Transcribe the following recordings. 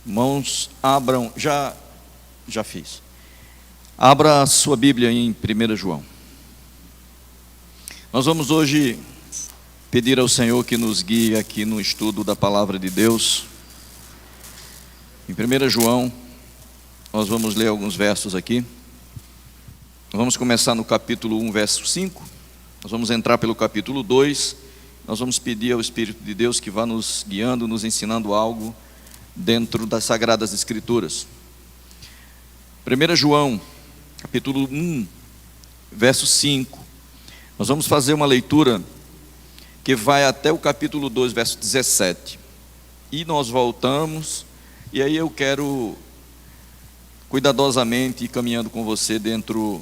Irmãos, abram, já fiz. Abra a sua Bíblia em 1 João. Nós vamos hoje pedir ao Senhor que nos guie aqui no estudo da Palavra de Deus. Em 1 João, nós vamos ler alguns versos aqui. Vamos começar no capítulo 1, verso 5. Nós vamos entrar pelo capítulo 2. Nós vamos pedir ao Espírito de Deus que vá nos guiando, nos ensinando algo dentro das Sagradas Escrituras. 1 João, capítulo 1, verso 5. Nós vamos fazer uma leitura que vai até o capítulo 2, verso 17. E nós voltamos, e aí eu quero cuidadosamente ir caminhando com você dentro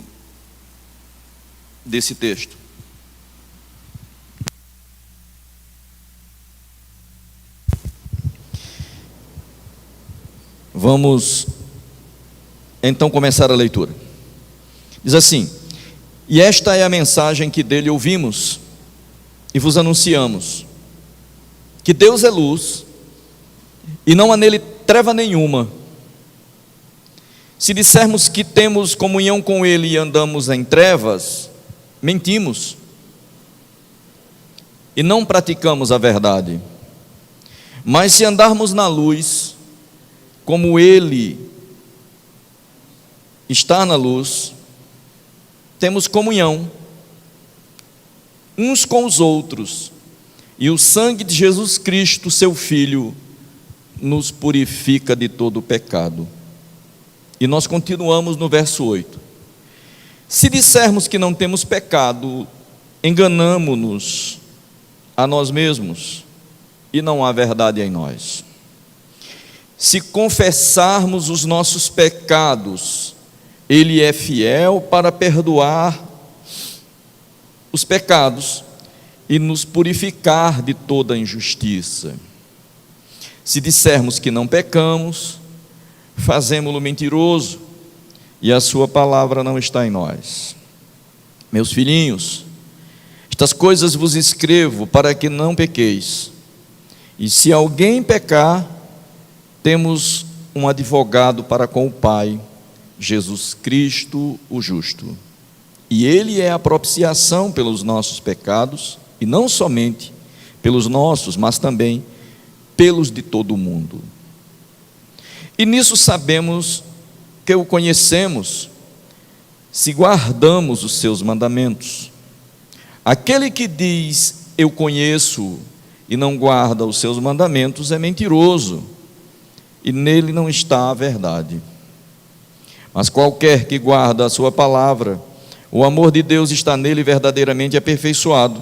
desse texto. Vamos então começar a leitura. Diz assim: e esta é a mensagem que dele ouvimos e vos anunciamos, que Deus é luz e não há nele treva nenhuma. Se dissermos que temos comunhão com ele e andamos em trevas, mentimos e não praticamos a verdade. Mas se andarmos na luz, como ele está na luz, temos comunhão uns com os outros, e o sangue de Jesus Cristo, seu Filho, nos purifica de todo o pecado. E nós continuamos no verso 8. Se dissermos que não temos pecado, enganamo-nos a nós mesmos, e não há verdade em nós. Se confessarmos os nossos pecados, ele é fiel para perdoar os pecados e nos purificar de toda injustiça. Se dissermos que não pecamos, fazemo-lo mentiroso, e a sua palavra não está em nós. Meus filhinhos, estas coisas vos escrevo para que não pequeis. E se alguém pecar, temos um advogado para com o Pai, Jesus Cristo, o justo. E ele é a propiciação pelos nossos pecados, e não somente pelos nossos, mas também pelos de todo o mundo. E nisso sabemos que o conhecemos, se guardamos os seus mandamentos. Aquele que diz, eu conheço, e não guarda os seus mandamentos, é mentiroso, e nele não está a verdade. Mas qualquer que guarda a sua palavra, o amor de Deus está nele verdadeiramente aperfeiçoado.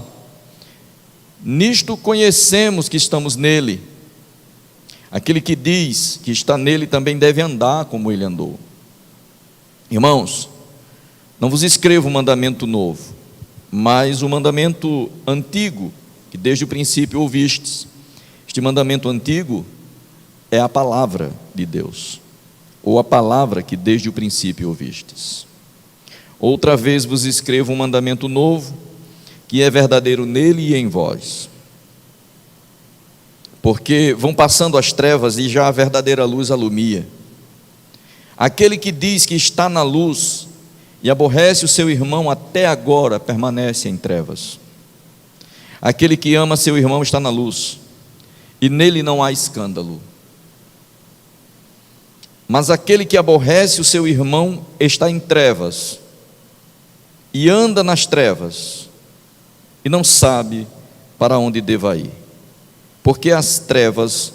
Nisto conhecemos que estamos nele. Aquele que diz que está nele também deve andar como ele andou. Irmãos, não vos escrevo um mandamento novo, mas o mandamento antigo, que desde o princípio ouvistes. Este mandamento antigo é a palavra de Deus, ou a palavra que desde o princípio ouvistes. Outra vez vos escrevo um mandamento novo, que é verdadeiro nele e em vós. Porque vão passando as trevas e já a verdadeira luz alumia. Aquele que diz que está na luz e aborrece o seu irmão até agora permanece em trevas. Aquele que ama seu irmão está na luz, e nele não há escândalo. Mas aquele que aborrece o seu irmão está em trevas, e anda nas trevas, e não sabe para onde deva ir, porque as trevas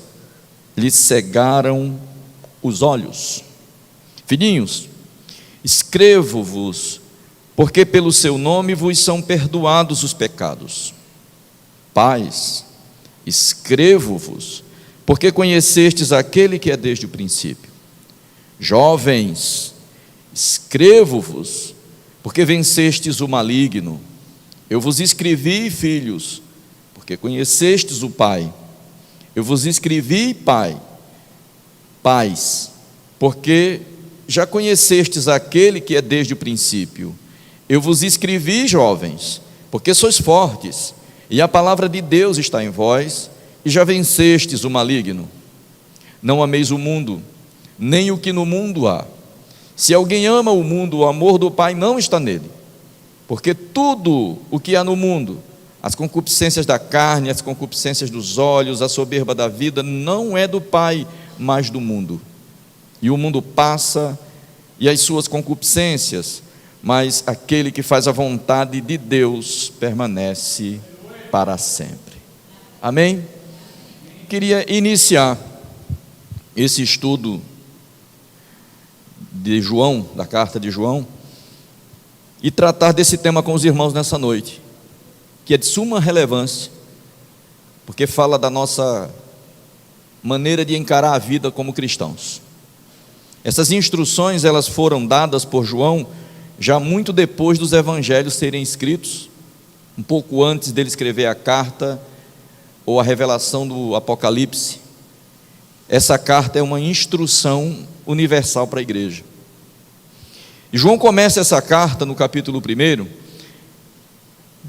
lhe cegaram os olhos. Filhinhos, escrevo-vos, porque pelo seu nome vos são perdoados os pecados. Pais, escrevo-vos, porque conhecestes aquele que é desde o princípio. Jovens, escrevo-vos, porque vencestes o maligno. Eu vos escrevi, filhos, porque conhecestes o Pai. Eu vos escrevi, pais, porque já conhecestes aquele que é desde o princípio. Eu vos escrevi, jovens, porque sois fortes, e a palavra de Deus está em vós, e já vencestes o maligno. Não ameis o mundo, nem o que no mundo há. Se alguém ama o mundo, o amor do Pai não está nele. Porque tudo o que há no mundo, as concupiscências da carne, as concupiscências dos olhos, a soberba da vida, não é do Pai, mas do mundo. E o mundo passa, e as suas concupiscências, mas aquele que faz a vontade de Deus permanece para sempre. Amém? Queria iniciar esse estudo de João, da carta de João, e tratar desse tema com os irmãos nessa noite, que é de suma relevância, porque fala da nossa maneira de encarar a vida como cristãos. Essas instruções, elas foram dadas por João já muito depois dos evangelhos serem escritos, um pouco antes dele escrever a carta ou a revelação do Apocalipse. Essa carta é uma instrução universal para a igreja. E João começa essa carta no capítulo 1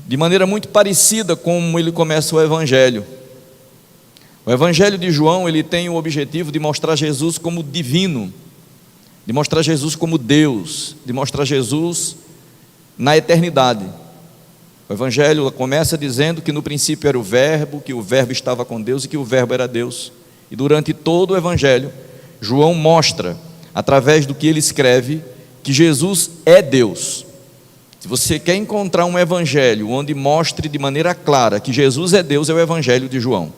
de maneira muito parecida com ele começa o evangelho. O evangelho de João, ele tem o objetivo de mostrar Jesus como divino, de mostrar Jesus como Deus, de mostrar Jesus na eternidade. O evangelho começa dizendo que no princípio era o verbo, que o verbo estava com Deus e que o verbo era Deus. E durante todo o evangelho, João mostra, através do que ele escreve, que Jesus é Deus. Se você quer encontrar um evangelho onde mostre de maneira clara que Jesus é Deus, é o evangelho de João.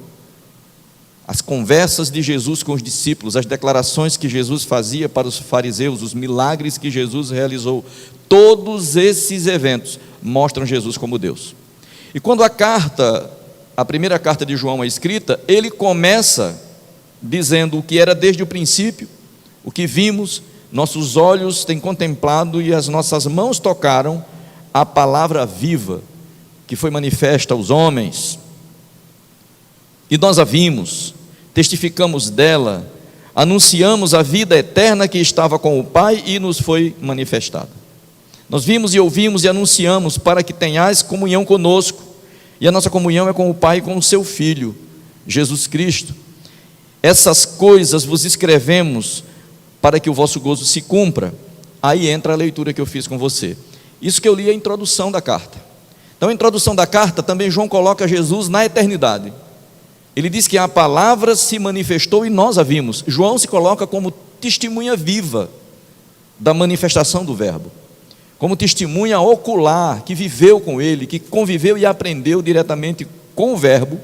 As conversas de Jesus com os discípulos, as declarações que Jesus fazia para os fariseus, os milagres que Jesus realizou, todos esses eventos mostram Jesus como Deus. E quando a primeira carta de João é escrita, ele começa dizendo o que era desde o princípio, o que vimos, nossos olhos têm contemplado e as nossas mãos tocaram a palavra viva, que foi manifesta aos homens. E nós a vimos, testificamos dela, anunciamos a vida eterna que estava com o Pai e nos foi manifestada. Nós vimos e ouvimos e anunciamos para que tenhais comunhão conosco, e a nossa comunhão é com o Pai e com o seu Filho, Jesus Cristo. Essas coisas vos escrevemos para que o vosso gozo se cumpra. Aí entra a leitura que eu fiz com você. Isso que eu li é a introdução da carta. Então, a introdução da carta, também João coloca Jesus na eternidade. Ele diz que a palavra se manifestou e nós a vimos. João se coloca como testemunha viva da manifestação do verbo, como testemunha ocular, que viveu com ele, que conviveu e aprendeu diretamente com o verbo,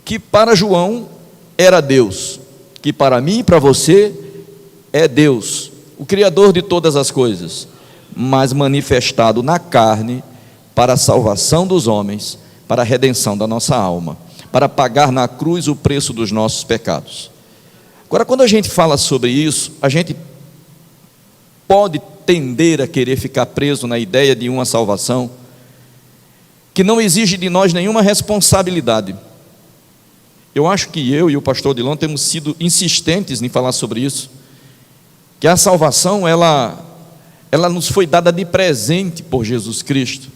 que para João era Deus, que para mim e para você é Deus, o Criador de todas as coisas, mas manifestado na carne para a salvação dos homens, para a redenção da nossa alma, para pagar na cruz o preço dos nossos pecados. Agora, quando a gente fala sobre isso, a gente pode tender a querer ficar preso na ideia de uma salvação que não exige de nós nenhuma responsabilidade. Eu acho que eu e o pastor Odilon temos sido insistentes em falar sobre isso, que a salvação, ela nos foi dada de presente por Jesus Cristo.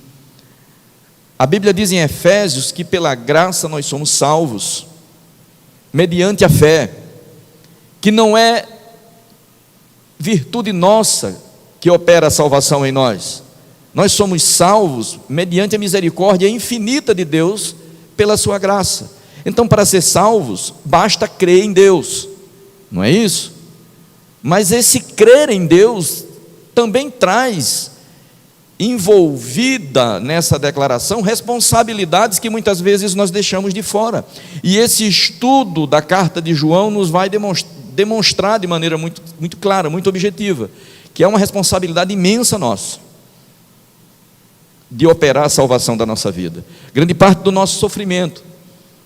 A Bíblia diz em Efésios que pela graça nós somos salvos, mediante a fé, que não é virtude nossa que opera a salvação em nós. Nós somos salvos mediante a misericórdia infinita de Deus pela sua graça. Então, para ser salvos, basta crer em Deus, não é isso? Mas esse crer em Deus também traz envolvida nessa declaração responsabilidades que muitas vezes nós deixamos de fora. E esse estudo da carta de João nos vai demonstrar de maneira muito, muito clara, muito objetiva, que é uma responsabilidade imensa nossa de operar a salvação da nossa vida. Grande parte do nosso sofrimento,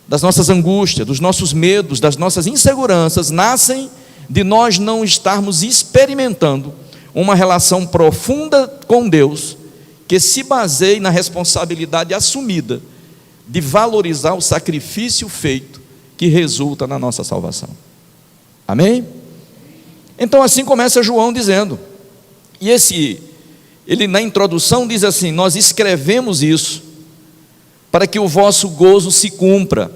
das nossas angústias, dos nossos medos, das nossas inseguranças, nascem de nós não estarmos experimentando uma relação profunda com Deus, que se baseie na responsabilidade assumida de valorizar o sacrifício feito que resulta na nossa salvação. Amém? Então assim começa João dizendo, e ele na introdução diz assim: nós escrevemos isso para que o vosso gozo se cumpra.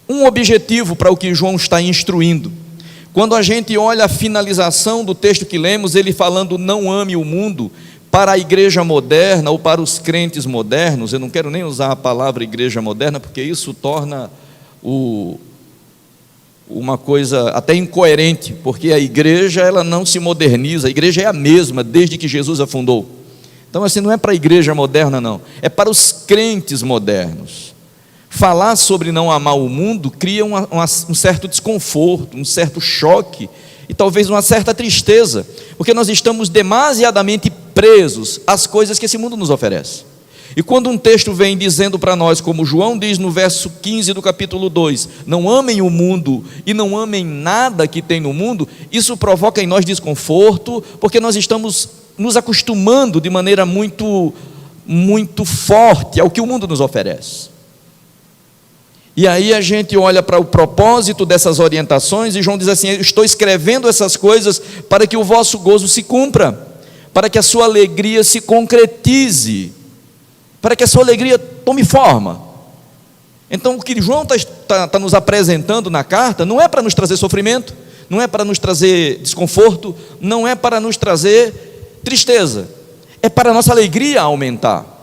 Um objetivo para o que João está instruindo. Quando a gente olha a finalização do texto que lemos, ele falando não ame o mundo, para a igreja moderna ou para os crentes modernos, eu não quero nem usar a palavra igreja moderna, porque isso torna uma coisa até incoerente, porque a igreja ela não se moderniza, a igreja é a mesma desde que Jesus a fundou. Então assim, não é para a igreja moderna não, é para os crentes modernos. Falar sobre não amar o mundo cria um certo desconforto, um certo choque e talvez uma certa tristeza, porque nós estamos demasiadamente presos às coisas que esse mundo nos oferece. E quando um texto vem dizendo para nós, como João diz no verso 15 do capítulo 2, não amem o mundo e não amem nada que tem no mundo, isso provoca em nós desconforto, porque nós estamos nos acostumando de maneira muito forte ao que o mundo nos oferece. E aí a gente olha para o propósito dessas orientações, e João diz assim: eu estou escrevendo essas coisas para que o vosso gozo se cumpra, para que a sua alegria se concretize, para que a sua alegria tome forma. Então o que João está nos apresentando na carta não é para nos trazer sofrimento, não é para nos trazer desconforto, não é para nos trazer tristeza, é para a nossa alegria aumentar.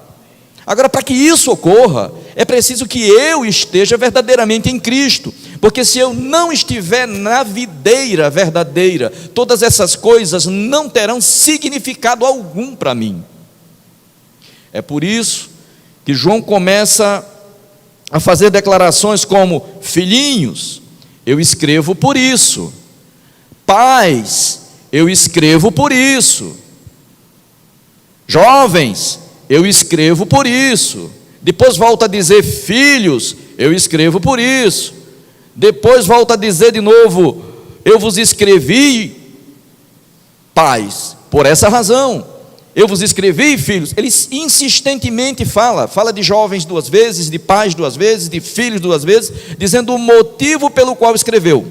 Agora, para que isso ocorra, é preciso que eu esteja verdadeiramente em Cristo, porque se eu não estiver na videira verdadeira, todas essas coisas não terão significado algum para mim. É por isso que João começa a fazer declarações como: filhinhos, eu escrevo por isso; pais, eu escrevo por isso; jovens, eu escrevo por isso. Depois volta a dizer: filhos, eu escrevo por isso. Depois volta a dizer de novo: eu vos escrevi, pais, por essa razão. Eu vos escrevi, filhos. Ele insistentemente fala de jovens 2 vezes, de pais 2 vezes, de filhos 2 vezes, dizendo o motivo pelo qual escreveu.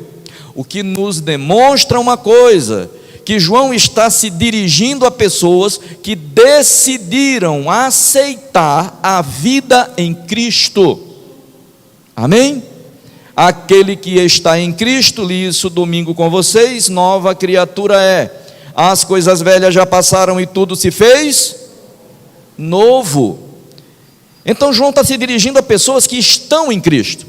O que nos demonstra uma coisa: que João está se dirigindo a pessoas que decidiram aceitar a vida em Cristo. Amém? Aquele que está em Cristo, li isso domingo com vocês, nova criatura é. As coisas velhas já passaram e tudo se fez novo. Então João está se dirigindo a pessoas que estão em Cristo.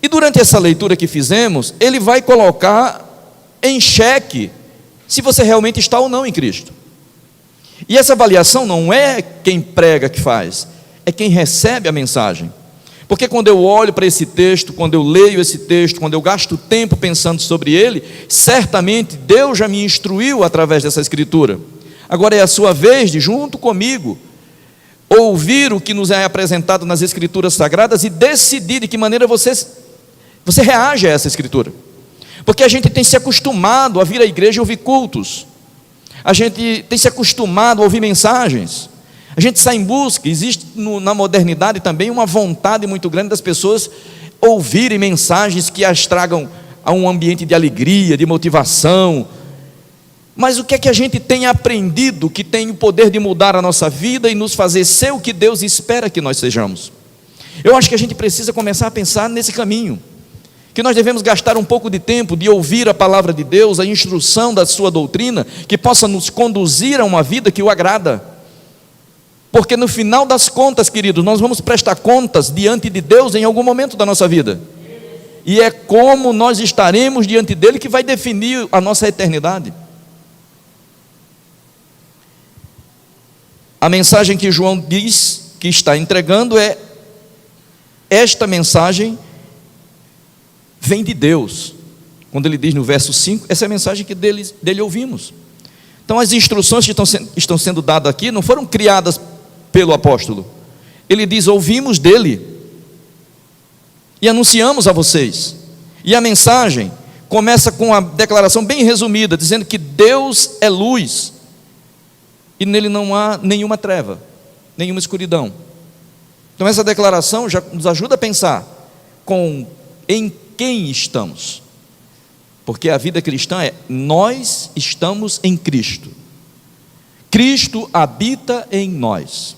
E durante essa leitura que fizemos, ele vai colocar em xeque se você realmente está ou não em Cristo. E essa avaliação não é quem prega que faz, é quem recebe a mensagem. Porque quando eu olho para esse texto, quando eu leio esse texto, quando eu gasto tempo pensando sobre ele, certamente Deus já me instruiu através dessa escritura. Agora é a sua vez de, junto comigo, ouvir o que nos é apresentado nas escrituras sagradas e decidir de que maneira você reage a essa escritura. Porque a gente tem se acostumado a vir à igreja e ouvir cultos, a gente tem se acostumado a ouvir mensagens, a gente sai em busca. Existe na modernidade também uma vontade muito grande das pessoas ouvirem mensagens que as tragam a um ambiente de alegria, de motivação. Mas o que é que a gente tem aprendido que tem o poder de mudar a nossa vida e nos fazer ser o que Deus espera que nós sejamos? Eu acho que a gente precisa começar a pensar nesse caminho, que nós devemos gastar um pouco de tempo de ouvir a palavra de Deus, a instrução da sua doutrina, que possa nos conduzir a uma vida que o agrada. Porque no final das contas, queridos, nós vamos prestar contas diante de Deus em algum momento da nossa vida. E é como nós estaremos diante dele que vai definir a nossa eternidade. A mensagem que João diz que está entregando é: esta mensagem vem de Deus. Quando ele diz no verso 5, essa é a mensagem que dele ouvimos. Então as instruções que estão sendo dadas aqui não foram criadas pelo apóstolo. Ele diz: ouvimos dele e anunciamos a vocês. E a mensagem começa com a declaração bem resumida, dizendo que Deus é luz e nele não há nenhuma treva, nenhuma escuridão. Então essa declaração já nos ajuda a pensar em quem estamos, porque a vida cristã é: nós estamos em Cristo, Cristo habita em nós,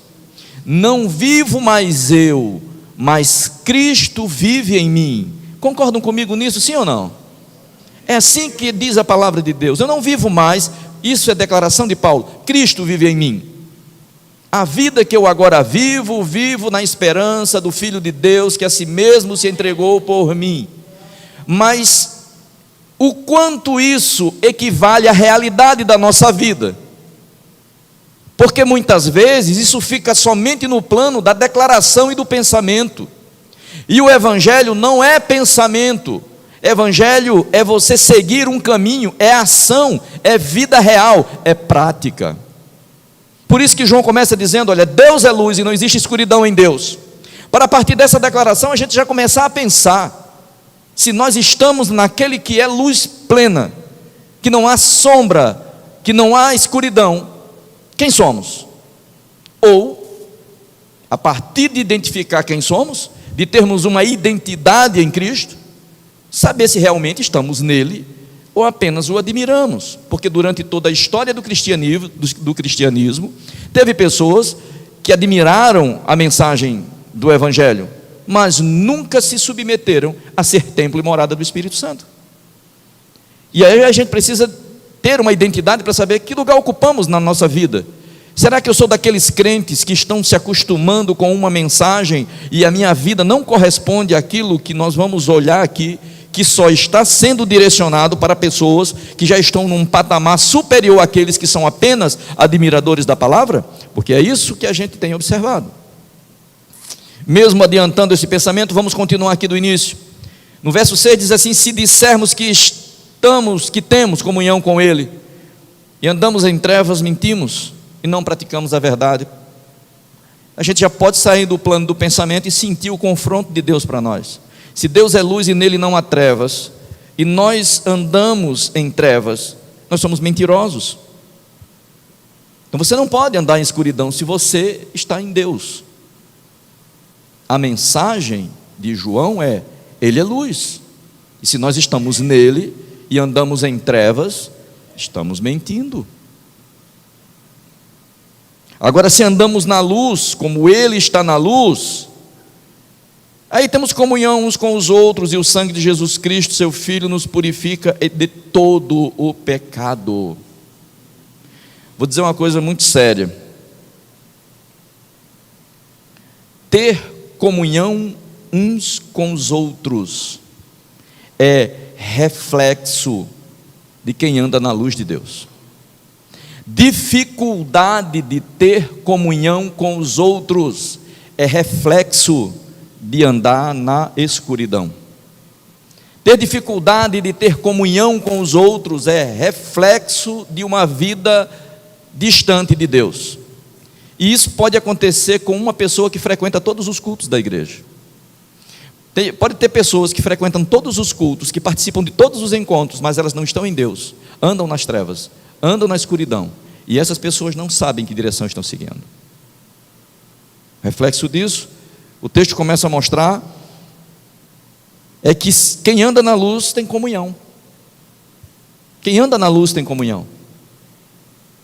não vivo mais eu, mas Cristo vive em mim. Concordam comigo nisso, sim ou não? É assim que diz a palavra de Deus. Eu não vivo mais, isso é declaração de Paulo, Cristo vive em mim. A vida que eu agora vivo, vivo na esperança do Filho de Deus, que a si mesmo se entregou por mim. Mas o quanto isso equivale à realidade da nossa vida? Porque muitas vezes isso fica somente no plano da declaração e do pensamento. E o Evangelho não é pensamento. Evangelho é você seguir um caminho, é ação, é vida real, é prática. Por isso que João começa dizendo, olha, Deus é luz e não existe escuridão em Deus. Para a partir dessa declaração a gente já começar a pensar, se nós estamos naquele que é luz plena, que não há sombra, que não há escuridão, quem somos? Ou, a partir de identificar quem somos, de termos uma identidade em Cristo, saber se realmente estamos nele ou apenas o admiramos, porque durante toda a história do cristianismo, teve pessoas que admiraram a mensagem do Evangelho, mas nunca se submeteram a ser templo e morada do Espírito Santo. E aí a gente precisa ter uma identidade para saber que lugar ocupamos na nossa vida. Será que eu sou daqueles crentes que estão se acostumando com uma mensagem e a minha vida não corresponde àquilo que nós vamos olhar aqui, que só está sendo direcionado para pessoas que já estão num patamar superior àqueles que são apenas admiradores da palavra? Porque é isso que a gente tem observado. Mesmo adiantando esse pensamento, vamos continuar aqui do início. No verso 6 diz assim: se dissermos que temos comunhão com Ele e andamos em trevas, mentimos e não praticamos a verdade. A gente já pode sair do plano do pensamento e sentir o confronto de Deus para nós. Se Deus é luz e nele não há trevas, e nós andamos em trevas, nós somos mentirosos. Então você não pode andar em escuridão se você está em Deus. A mensagem de João é: Ele é luz, e se nós estamos nele e andamos em trevas, estamos mentindo. Agora, se andamos na luz, como Ele está na luz, aí temos comunhão uns com os outros, e o sangue de Jesus Cristo, seu Filho, nos purifica de todo o pecado. Vou dizer uma coisa muito séria. Ter comunhão uns com os outros é reflexo de quem anda na luz de Deus. Dificuldade de ter comunhão com os outros é reflexo de andar na escuridão. Ter dificuldade de ter comunhão com os outros é reflexo de uma vida distante de Deus. E isso pode acontecer com uma pessoa que frequenta todos os cultos da igreja. Pode ter pessoas que frequentam todos os cultos, que participam de todos os encontros, mas elas não estão em Deus, andam nas trevas, andam na escuridão, e essas pessoas não sabem que direção estão seguindo. Reflexo disso, o texto começa a mostrar é que quem anda na luz tem comunhão. Quem anda na luz tem comunhão.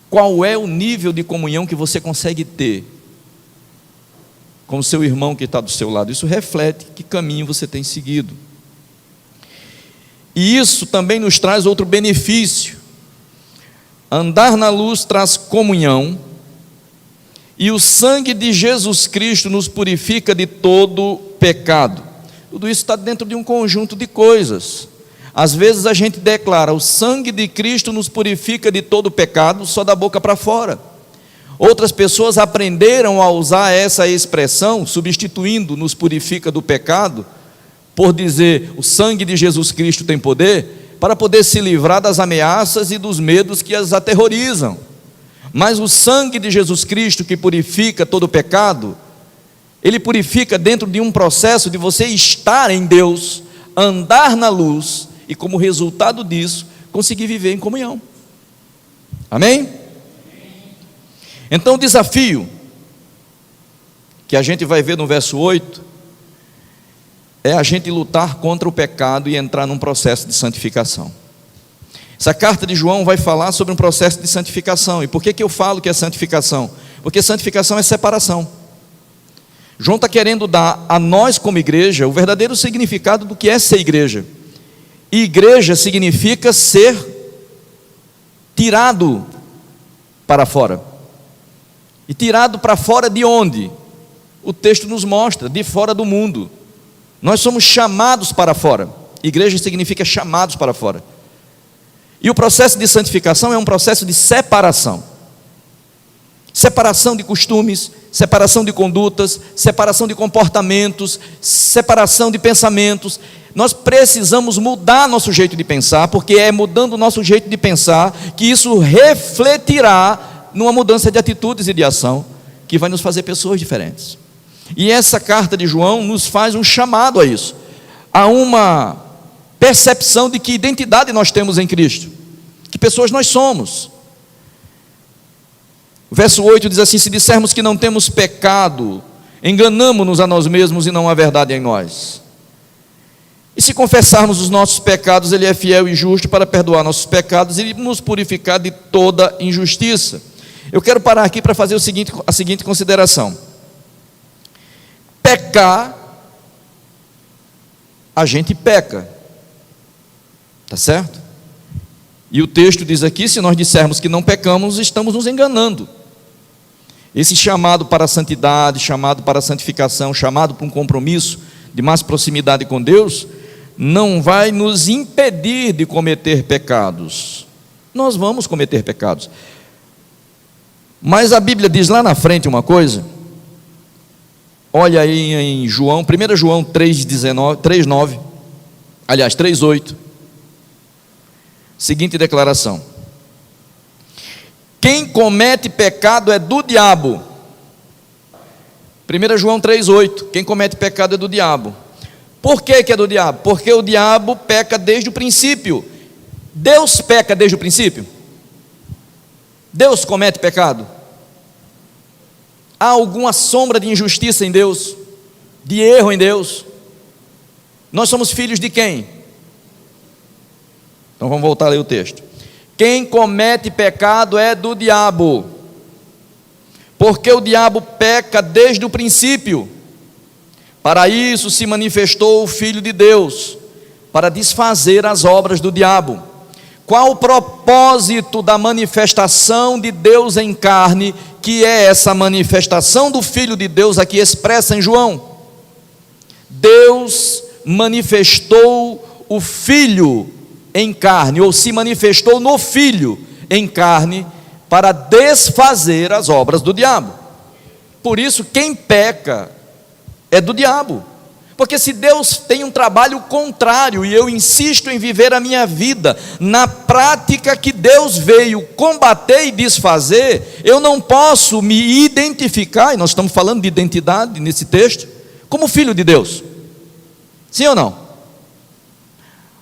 Qual é o nível de comunhão que você consegue ter com o seu irmão que está do seu lado? Isso reflete que caminho você tem seguido. E isso também nos traz outro benefício. Andar na luz traz comunhão, e o sangue de Jesus Cristo nos purifica de todo pecado. Tudo isso está dentro de um conjunto de coisas. Às vezes a gente declara: o sangue de Cristo nos purifica de todo pecado, só da boca para fora. Outras pessoas aprenderam a usar essa expressão, substituindo nos purifica do pecado, por dizer: o sangue de Jesus Cristo tem poder, para poder se livrar das ameaças e dos medos que as aterrorizam. Mas o sangue de Jesus Cristo, que purifica todo pecado, ele purifica dentro de um processo de você estar em Deus, andar na luz, e como resultado disso, conseguir viver em comunhão. Amém? Então o desafio que a gente vai ver no verso 8 é a gente lutar contra o pecado e entrar num processo de santificação. Essa carta de João vai falar sobre um processo de santificação. E por que eu falo que é santificação? Porque santificação é separação. João está querendo dar a nós como igreja o verdadeiro significado do que é ser igreja. Igreja significa ser tirado para fora. E tirado para fora de onde? O texto nos mostra, de fora do mundo. Nós somos chamados para fora. Igreja significa chamados para fora. E o processo de santificação é um processo de separação. Separação de costumes, separação de condutas, separação de comportamentos, separação de pensamentos. Nós precisamos mudar nosso jeito de pensar, porque é mudando o nosso jeito de pensar que isso refletirá numa mudança de atitudes e de ação, que vai nos fazer pessoas diferentes. E essa carta de João nos faz um chamado a isso, a uma percepção de que identidade nós temos em Cristo, que pessoas nós somos. O verso 8 diz assim: se dissermos que não temos pecado, enganamo-nos a nós mesmos e não há verdade em nós. E se confessarmos os nossos pecados, Ele é fiel e justo para perdoar nossos pecados e nos purificar de toda injustiça. Eu quero parar aqui para fazer a seguinte consideração. Pecar, a gente peca, tá certo? E o texto diz aqui: se nós dissermos que não pecamos, estamos nos enganando. Esse chamado para a santidade, chamado para a santificação, chamado para um compromisso de mais proximidade com Deus, não vai nos impedir de cometer pecados. Nós vamos cometer pecados. Mas a Bíblia diz lá na frente uma coisa. Olha aí em João, 1 João 3,9, aliás, 3,8. Seguinte declaração: quem comete pecado é do diabo. 1 João 3,8. Quem comete pecado é do diabo. Por que é do diabo? Porque o diabo peca desde o princípio. Deus peca desde o princípio? Deus comete pecado? Há alguma sombra de injustiça em Deus? De erro em Deus? Nós somos filhos de quem? Então vamos voltar a ler o texto. Quem comete pecado é do diabo, porque o diabo peca desde o princípio. Para isso se manifestou o Filho de Deus, para desfazer as obras do diabo. Qual o propósito da manifestação de Deus em carne, que é essa manifestação do Filho de Deus aqui expressa em João? Deus manifestou o Filho em carne, ou se manifestou no Filho em carne, para desfazer as obras do diabo. Por isso, quem peca é do diabo. Porque se Deus tem um trabalho contrário, e eu insisto em viver a minha vida na prática que Deus veio combater e desfazer, eu não posso me identificar, e nós estamos falando de identidade nesse texto, como filho de Deus. Sim ou não?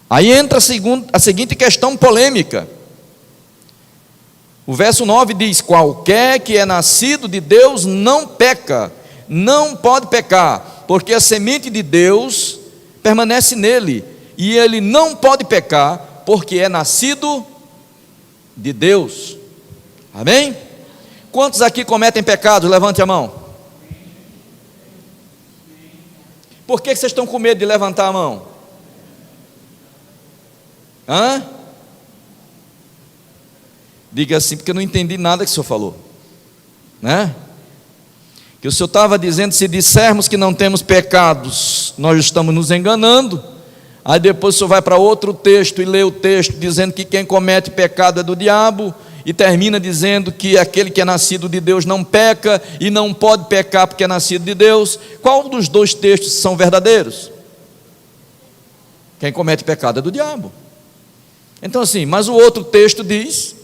Aí entra a seguinte questão polêmica. O verso 9 diz: qualquer que é nascido de Deus não peca, não pode pecar, porque a semente de Deus permanece nele, e ele não pode pecar, porque é nascido de Deus. Amém? Quantos aqui cometem pecados? Levante a mão. Por que vocês estão com medo de levantar a mão? Hã? Diga assim, porque eu não entendi nada que o senhor falou, né? Que o senhor estava dizendo: se dissermos que não temos pecados, nós estamos nos enganando. Aí depois o senhor vai para outro texto e lê o texto dizendo que quem comete pecado é do diabo, e termina dizendo que aquele que é nascido de Deus não peca e não pode pecar porque é nascido de Deus. Qual dos dois textos são verdadeiros? Quem comete pecado é do diabo. Então assim, mas o outro texto diz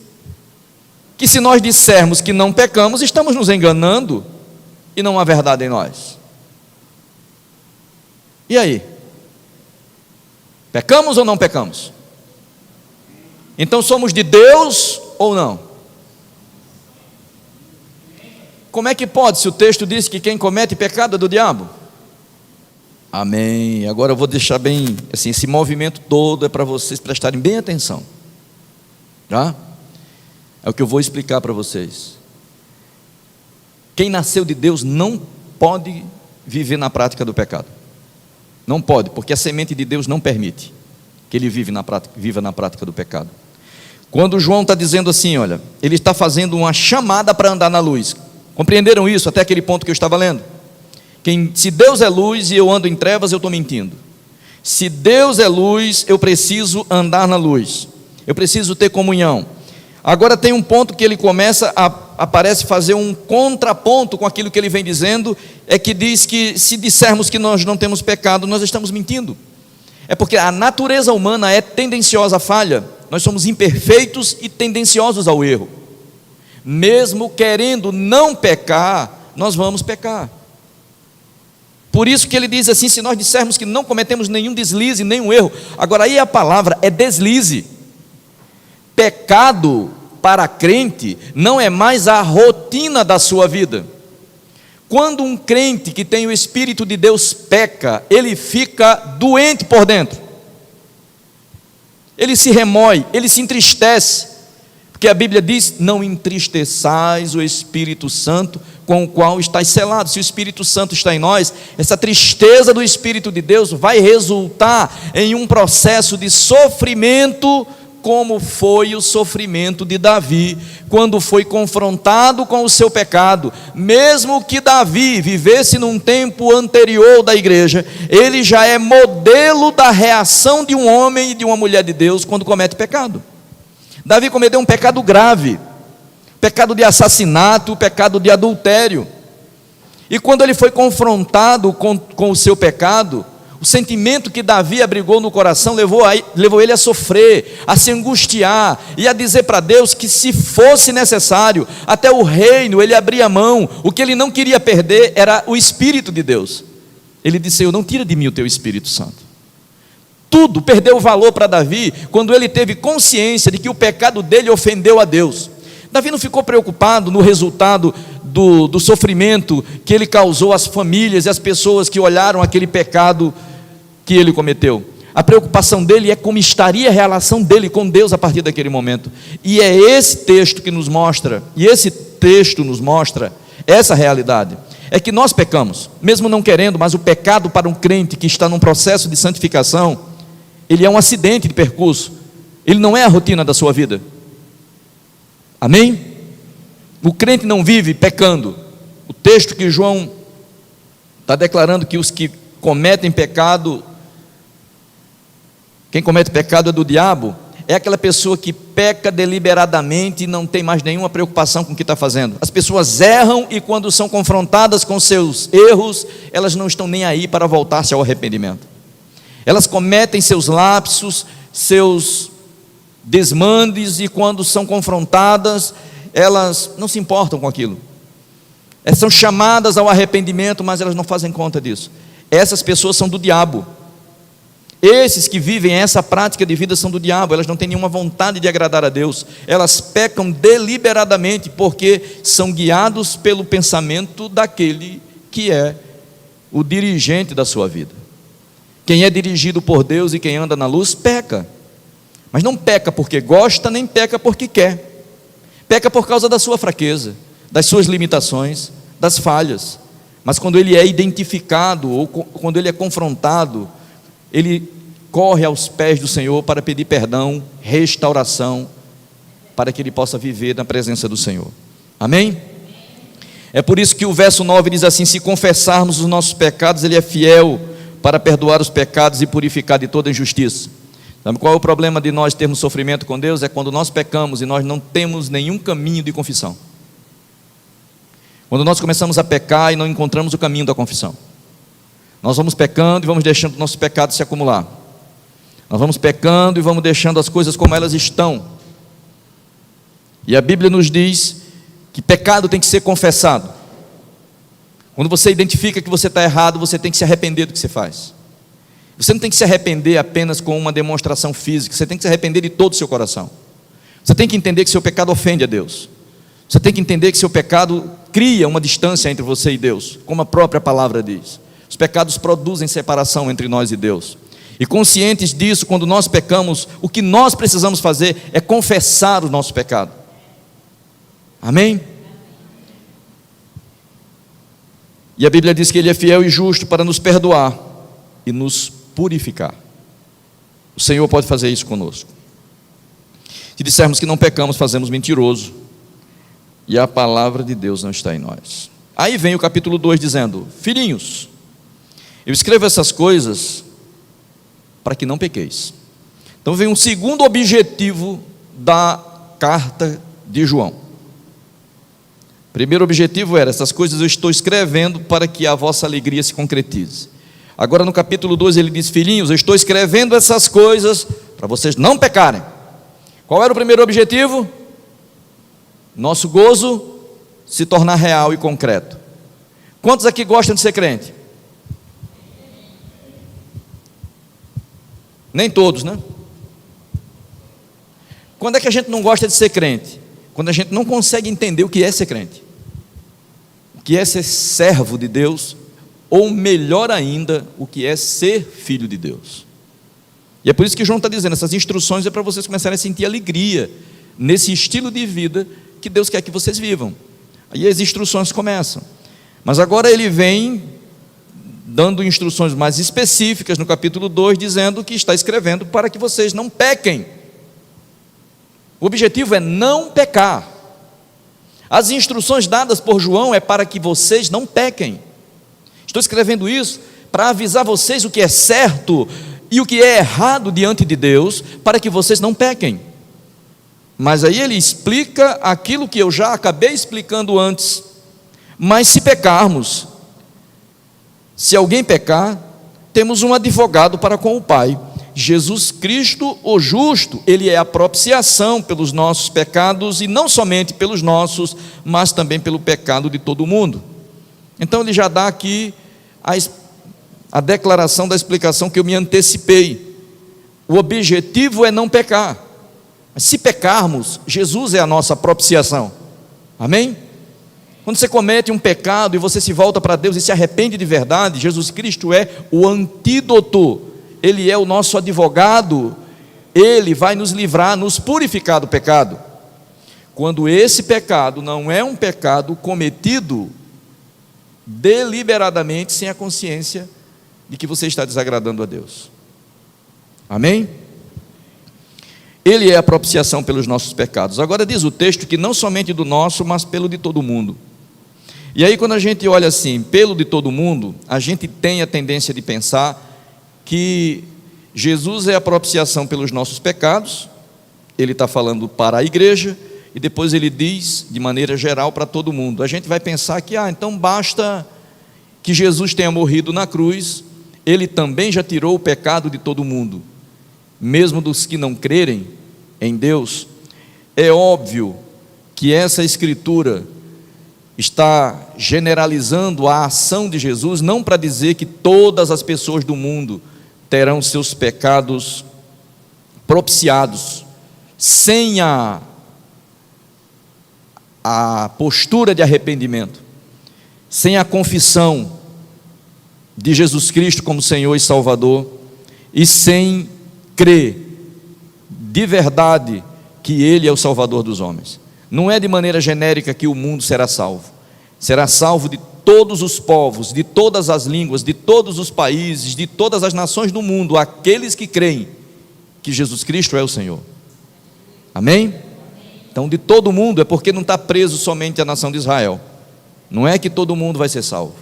que se nós dissermos que não pecamos, estamos nos enganando e não há verdade em nós. E aí? Pecamos ou não pecamos? Então somos de Deus ou não? Como é que pode, se o texto diz que quem comete pecado é do diabo? Amém. Agora eu vou deixar bem, assim, esse movimento todo é para vocês prestarem bem atenção, tá? É o que eu vou explicar para vocês. Quem nasceu de Deus não pode viver na prática do pecado. Não pode, porque a semente de Deus não permite. que ele viva na prática do pecado. Quando João está dizendo assim, olha, ele está fazendo uma chamada para andar na luz. Compreenderam isso até aquele ponto que eu estava lendo? Se Deus é luz e eu ando em trevas, eu estou mentindo. Se Deus é luz, eu preciso andar na luz, eu preciso ter comunhão. Agora tem um ponto que ele começa parece fazer um contraponto com aquilo que ele vem dizendo, é que diz que se dissermos que nós não temos pecado, nós estamos mentindo. É porque a natureza humana é tendenciosa à falha, nós somos imperfeitos e tendenciosos ao erro. Mesmo querendo não pecar, nós vamos pecar. Por isso que ele diz assim, se nós dissermos que não cometemos nenhum deslize, nenhum erro. Agora aí a palavra é deslize. Pecado para crente não é mais a rotina da sua vida. Quando um crente que tem o Espírito de Deus peca, ele fica doente por dentro. Ele se remói, ele se entristece. Porque a Bíblia diz, não entristeçais o Espírito Santo com o qual estáis selados. Se o Espírito Santo está em nós, essa tristeza do Espírito de Deus vai resultar em um processo de sofrimento, como foi o sofrimento de Davi, quando foi confrontado com o seu pecado. Mesmo que Davi vivesse num tempo anterior da igreja, ele já é modelo da reação de um homem e de uma mulher de Deus quando comete pecado. Davi cometeu um pecado grave, pecado de assassinato, pecado de adultério, e quando ele foi confrontado com o seu pecado, o sentimento que Davi abrigou no coração levou ele a sofrer, a se angustiar, e a dizer para Deus que se fosse necessário, até o reino ele abria mão. O que ele não queria perder era o Espírito de Deus. Ele disse, Senhor, não tira de mim o teu Espírito Santo. Tudo perdeu valor para Davi, quando ele teve consciência de que o pecado dele ofendeu a Deus. Davi não ficou preocupado no resultado do sofrimento que ele causou às famílias e às pessoas que olharam aquele pecado que ele cometeu. A preocupação dele é como estaria a relação dele com Deus a partir daquele momento. E é esse texto que nos mostra, essa realidade. É que nós pecamos, mesmo não querendo, mas o pecado para um crente que está num processo de santificação, ele é um acidente de percurso, ele não é a rotina da sua vida. Amém? O crente não vive pecando. O texto que João está declarando que os que cometem pecado, quem comete pecado é do diabo, é aquela pessoa que peca deliberadamente e não tem mais nenhuma preocupação com o que está fazendo. As pessoas erram e quando são confrontadas com seus erros, elas não estão nem aí para voltar-se ao arrependimento. Elas cometem seus lapsos, seus desmandes, e quando são confrontadas, elas não se importam com aquilo. Elas são chamadas ao arrependimento, mas elas não fazem conta disso. Essas pessoas são do diabo. Esses que vivem essa prática de vida são do diabo. Elas não têm nenhuma vontade de agradar a Deus. Elas pecam deliberadamente porque são guiados pelo pensamento daquele que é o dirigente da sua vida. Quem é dirigido por Deus e quem anda na luz, peca. Mas não peca porque gosta, nem peca porque quer. Peca por causa da sua fraqueza, das suas limitações, das falhas. Mas quando ele é identificado, ou quando ele é confrontado, ele corre aos pés do Senhor para pedir perdão, restauração, para que ele possa viver na presença do Senhor. Amém? É por isso que o verso 9 diz assim: se confessarmos os nossos pecados, ele é fiel para perdoar os pecados e purificar de toda injustiça. Sabe qual é o problema de nós termos sofrimento com Deus? É quando nós pecamos e nós não temos nenhum caminho de confissão. Quando nós começamos a pecar e não encontramos o caminho da confissão. Nós vamos pecando e vamos deixando o nosso pecado se acumular. Nós vamos pecando e vamos deixando as coisas como elas estão. E a Bíblia nos diz que pecado tem que ser confessado. Quando você identifica que você está errado, você tem que se arrepender do que você faz. Você não tem que se arrepender apenas com uma demonstração física, você tem que se arrepender de todo o seu coração. Você tem que entender que seu pecado ofende a Deus. Você tem que entender que seu pecado cria uma distância entre você e Deus, como a própria palavra diz. Os pecados produzem separação entre nós e Deus. E conscientes disso, quando nós pecamos, o que nós precisamos fazer é confessar o nosso pecado. Amém? E a Bíblia diz que Ele é fiel e justo para nos perdoar e nos purificar. O Senhor pode fazer isso conosco. Se dissermos que não pecamos, fazemos mentiroso, e a palavra de Deus não está em nós. Aí vem o capítulo 2 dizendo: filhinhos, eu escrevo essas coisas para que não pequeis. Então vem um segundo objetivo da carta de João. Primeiro objetivo era: essas coisas eu estou escrevendo para que a vossa alegria se concretize. Agora no capítulo 2 ele diz: filhinhos, eu estou escrevendo essas coisas para vocês não pecarem. Qual era o primeiro objetivo? Nosso gozo se tornar real e concreto. Quantos aqui gostam de ser crente? Nem todos, né? Quando é que a gente não gosta de ser crente? Quando a gente não consegue entender o que é ser crente, o que é ser servo de Deus, ou melhor ainda, o que é ser filho de Deus. E é por isso que João está dizendo: essas instruções é para vocês começarem a sentir alegria nesse estilo de vida que Deus quer que vocês vivam. Aí as instruções começam. Mas agora ele vem dando instruções mais específicas no capítulo 2, dizendo que está escrevendo para que vocês não pequem. O objetivo é não pecar. As instruções dadas por João é para que vocês não pequem. Estou escrevendo isso para avisar vocês o que é certo e o que é errado diante de Deus, para que vocês não pequem. Mas aí ele explica aquilo que eu já acabei explicando antes. Mas se pecarmos, se alguém pecar, temos um advogado para com o Pai, Jesus Cristo o justo. Ele é a propiciação pelos nossos pecados, e não somente pelos nossos, mas também pelo pecado de todo mundo. Então ele já dá aqui a declaração da explicação que eu me antecipei. O objetivo é não pecar. Mas se pecarmos, Jesus é a nossa propiciação. Amém? Quando você comete um pecado e você se volta para Deus e se arrepende de verdade, Jesus Cristo é o antídoto. Ele é o nosso advogado. Ele vai nos livrar, nos purificar do pecado. Quando esse pecado não é um pecado cometido deliberadamente, sem a consciência de que você está desagradando a Deus. Amém? Ele é a propiciação pelos nossos pecados. Agora diz o texto que não somente do nosso, mas pelo de todo mundo. E aí quando a gente olha assim, pelo de todo mundo, a gente tem a tendência de pensar que Jesus é a propiciação pelos nossos pecados. Ele está falando para a igreja, e depois ele diz de maneira geral para todo mundo. A gente vai pensar que, então basta que Jesus tenha morrido na cruz, ele também já tirou o pecado de todo mundo, mesmo dos que não crerem em Deus. É óbvio que essa escritura está generalizando a ação de Jesus, não para dizer que todas as pessoas do mundo terão seus pecados propiciados, sem a postura de arrependimento, sem a confissão de Jesus Cristo como Senhor e Salvador, e sem crer de verdade que Ele é o Salvador dos homens. Não é de maneira genérica que o mundo será salvo. Será salvo de todos os povos, de todas as línguas, de todos os países, de todas as nações do mundo, aqueles que creem que Jesus Cristo é o Senhor. Amém? Então, de todo mundo, é porque não está preso somente a nação de Israel. Não é que todo mundo vai ser salvo,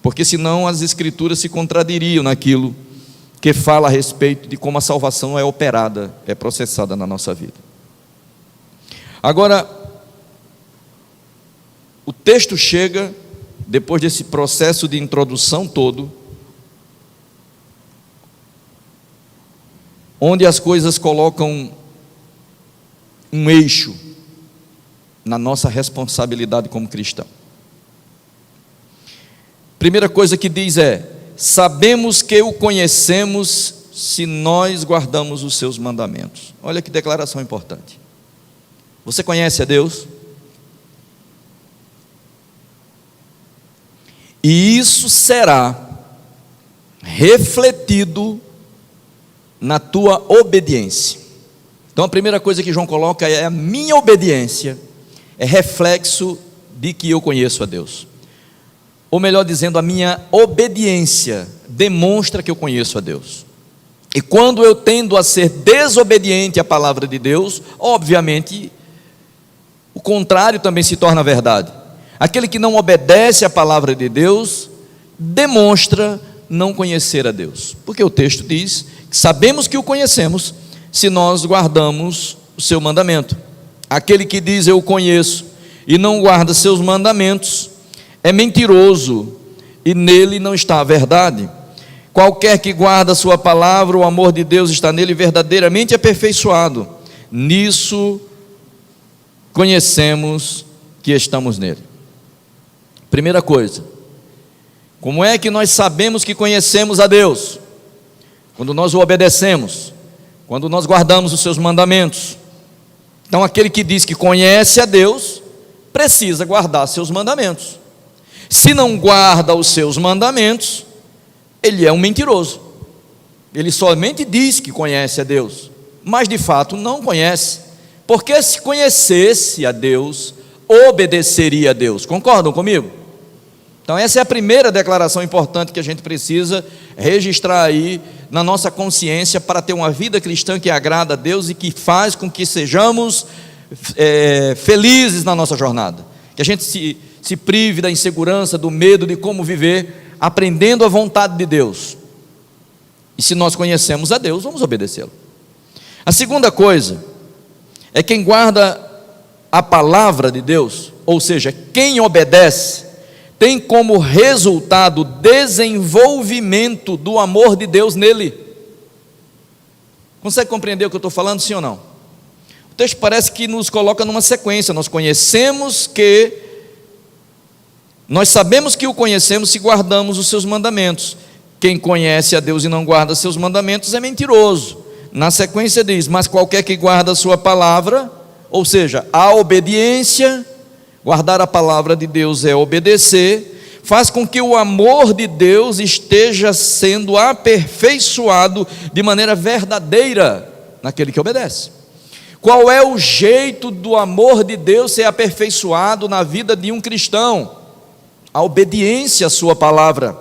porque senão as escrituras se contradiriam naquilo que fala a respeito de como a salvação é operada, é processada na nossa vida. Agora, o texto chega, depois desse processo de introdução todo, onde as coisas colocam um eixo na nossa responsabilidade como cristão. Primeira coisa que diz é: sabemos que o conhecemos se nós guardamos os seus mandamentos. Olha que declaração importante. Você conhece a Deus? E isso será refletido na tua obediência. Então a primeira coisa que João coloca é: a minha obediência é reflexo de que eu conheço a Deus. Ou melhor dizendo, a minha obediência demonstra que eu conheço a Deus. E quando eu tendo a ser desobediente à palavra de Deus, obviamente, o contrário também se torna verdade. Aquele que não obedece à palavra de Deus, demonstra não conhecer a Deus. Porque o texto diz que sabemos que o conhecemos se nós guardamos o seu mandamento. Aquele que diz eu conheço e não guarda seus mandamentos, é mentiroso e nele não está a verdade. Qualquer que guarda a sua palavra, o amor de Deus está nele verdadeiramente aperfeiçoado. Nisso conhecemos que estamos nele. Primeira coisa, como é que nós sabemos que conhecemos a Deus? Quando nós o obedecemos, quando nós guardamos os seus mandamentos. Então aquele que diz que conhece a Deus, precisa guardar seus mandamentos. Se não guarda os seus mandamentos, ele é um mentiroso. Ele somente diz que conhece a Deus, mas de fato não conhece, porque se conhecesse a Deus, obedeceria a Deus. Concordam comigo? Então essa é a primeira declaração importante que a gente precisa registrar aí na nossa consciência para ter uma vida cristã que agrada a Deus e que faz com que sejamos felizes na nossa jornada, que a gente se prive da insegurança, do medo de como viver, aprendendo a vontade de Deus. E se nós conhecemos a Deus, vamos obedecê-lo. A segunda coisa é quem guarda a palavra de Deus, ou seja, quem obedece, tem como resultado o desenvolvimento do amor de Deus nele. Consegue compreender o que eu estou falando, sim ou não? O texto parece que nos coloca numa sequência. Nós sabemos que o conhecemos se guardamos os seus mandamentos. Quem conhece a Deus e não guarda seus mandamentos é mentiroso. Na sequência diz, mas qualquer que guarda a sua palavra, ou seja, a obediência, guardar a palavra de Deus é obedecer, faz com que o amor de Deus esteja sendo aperfeiçoado de maneira verdadeira naquele que obedece. Qual é o jeito do amor de Deus ser aperfeiçoado na vida de um cristão? A obediência à sua palavra.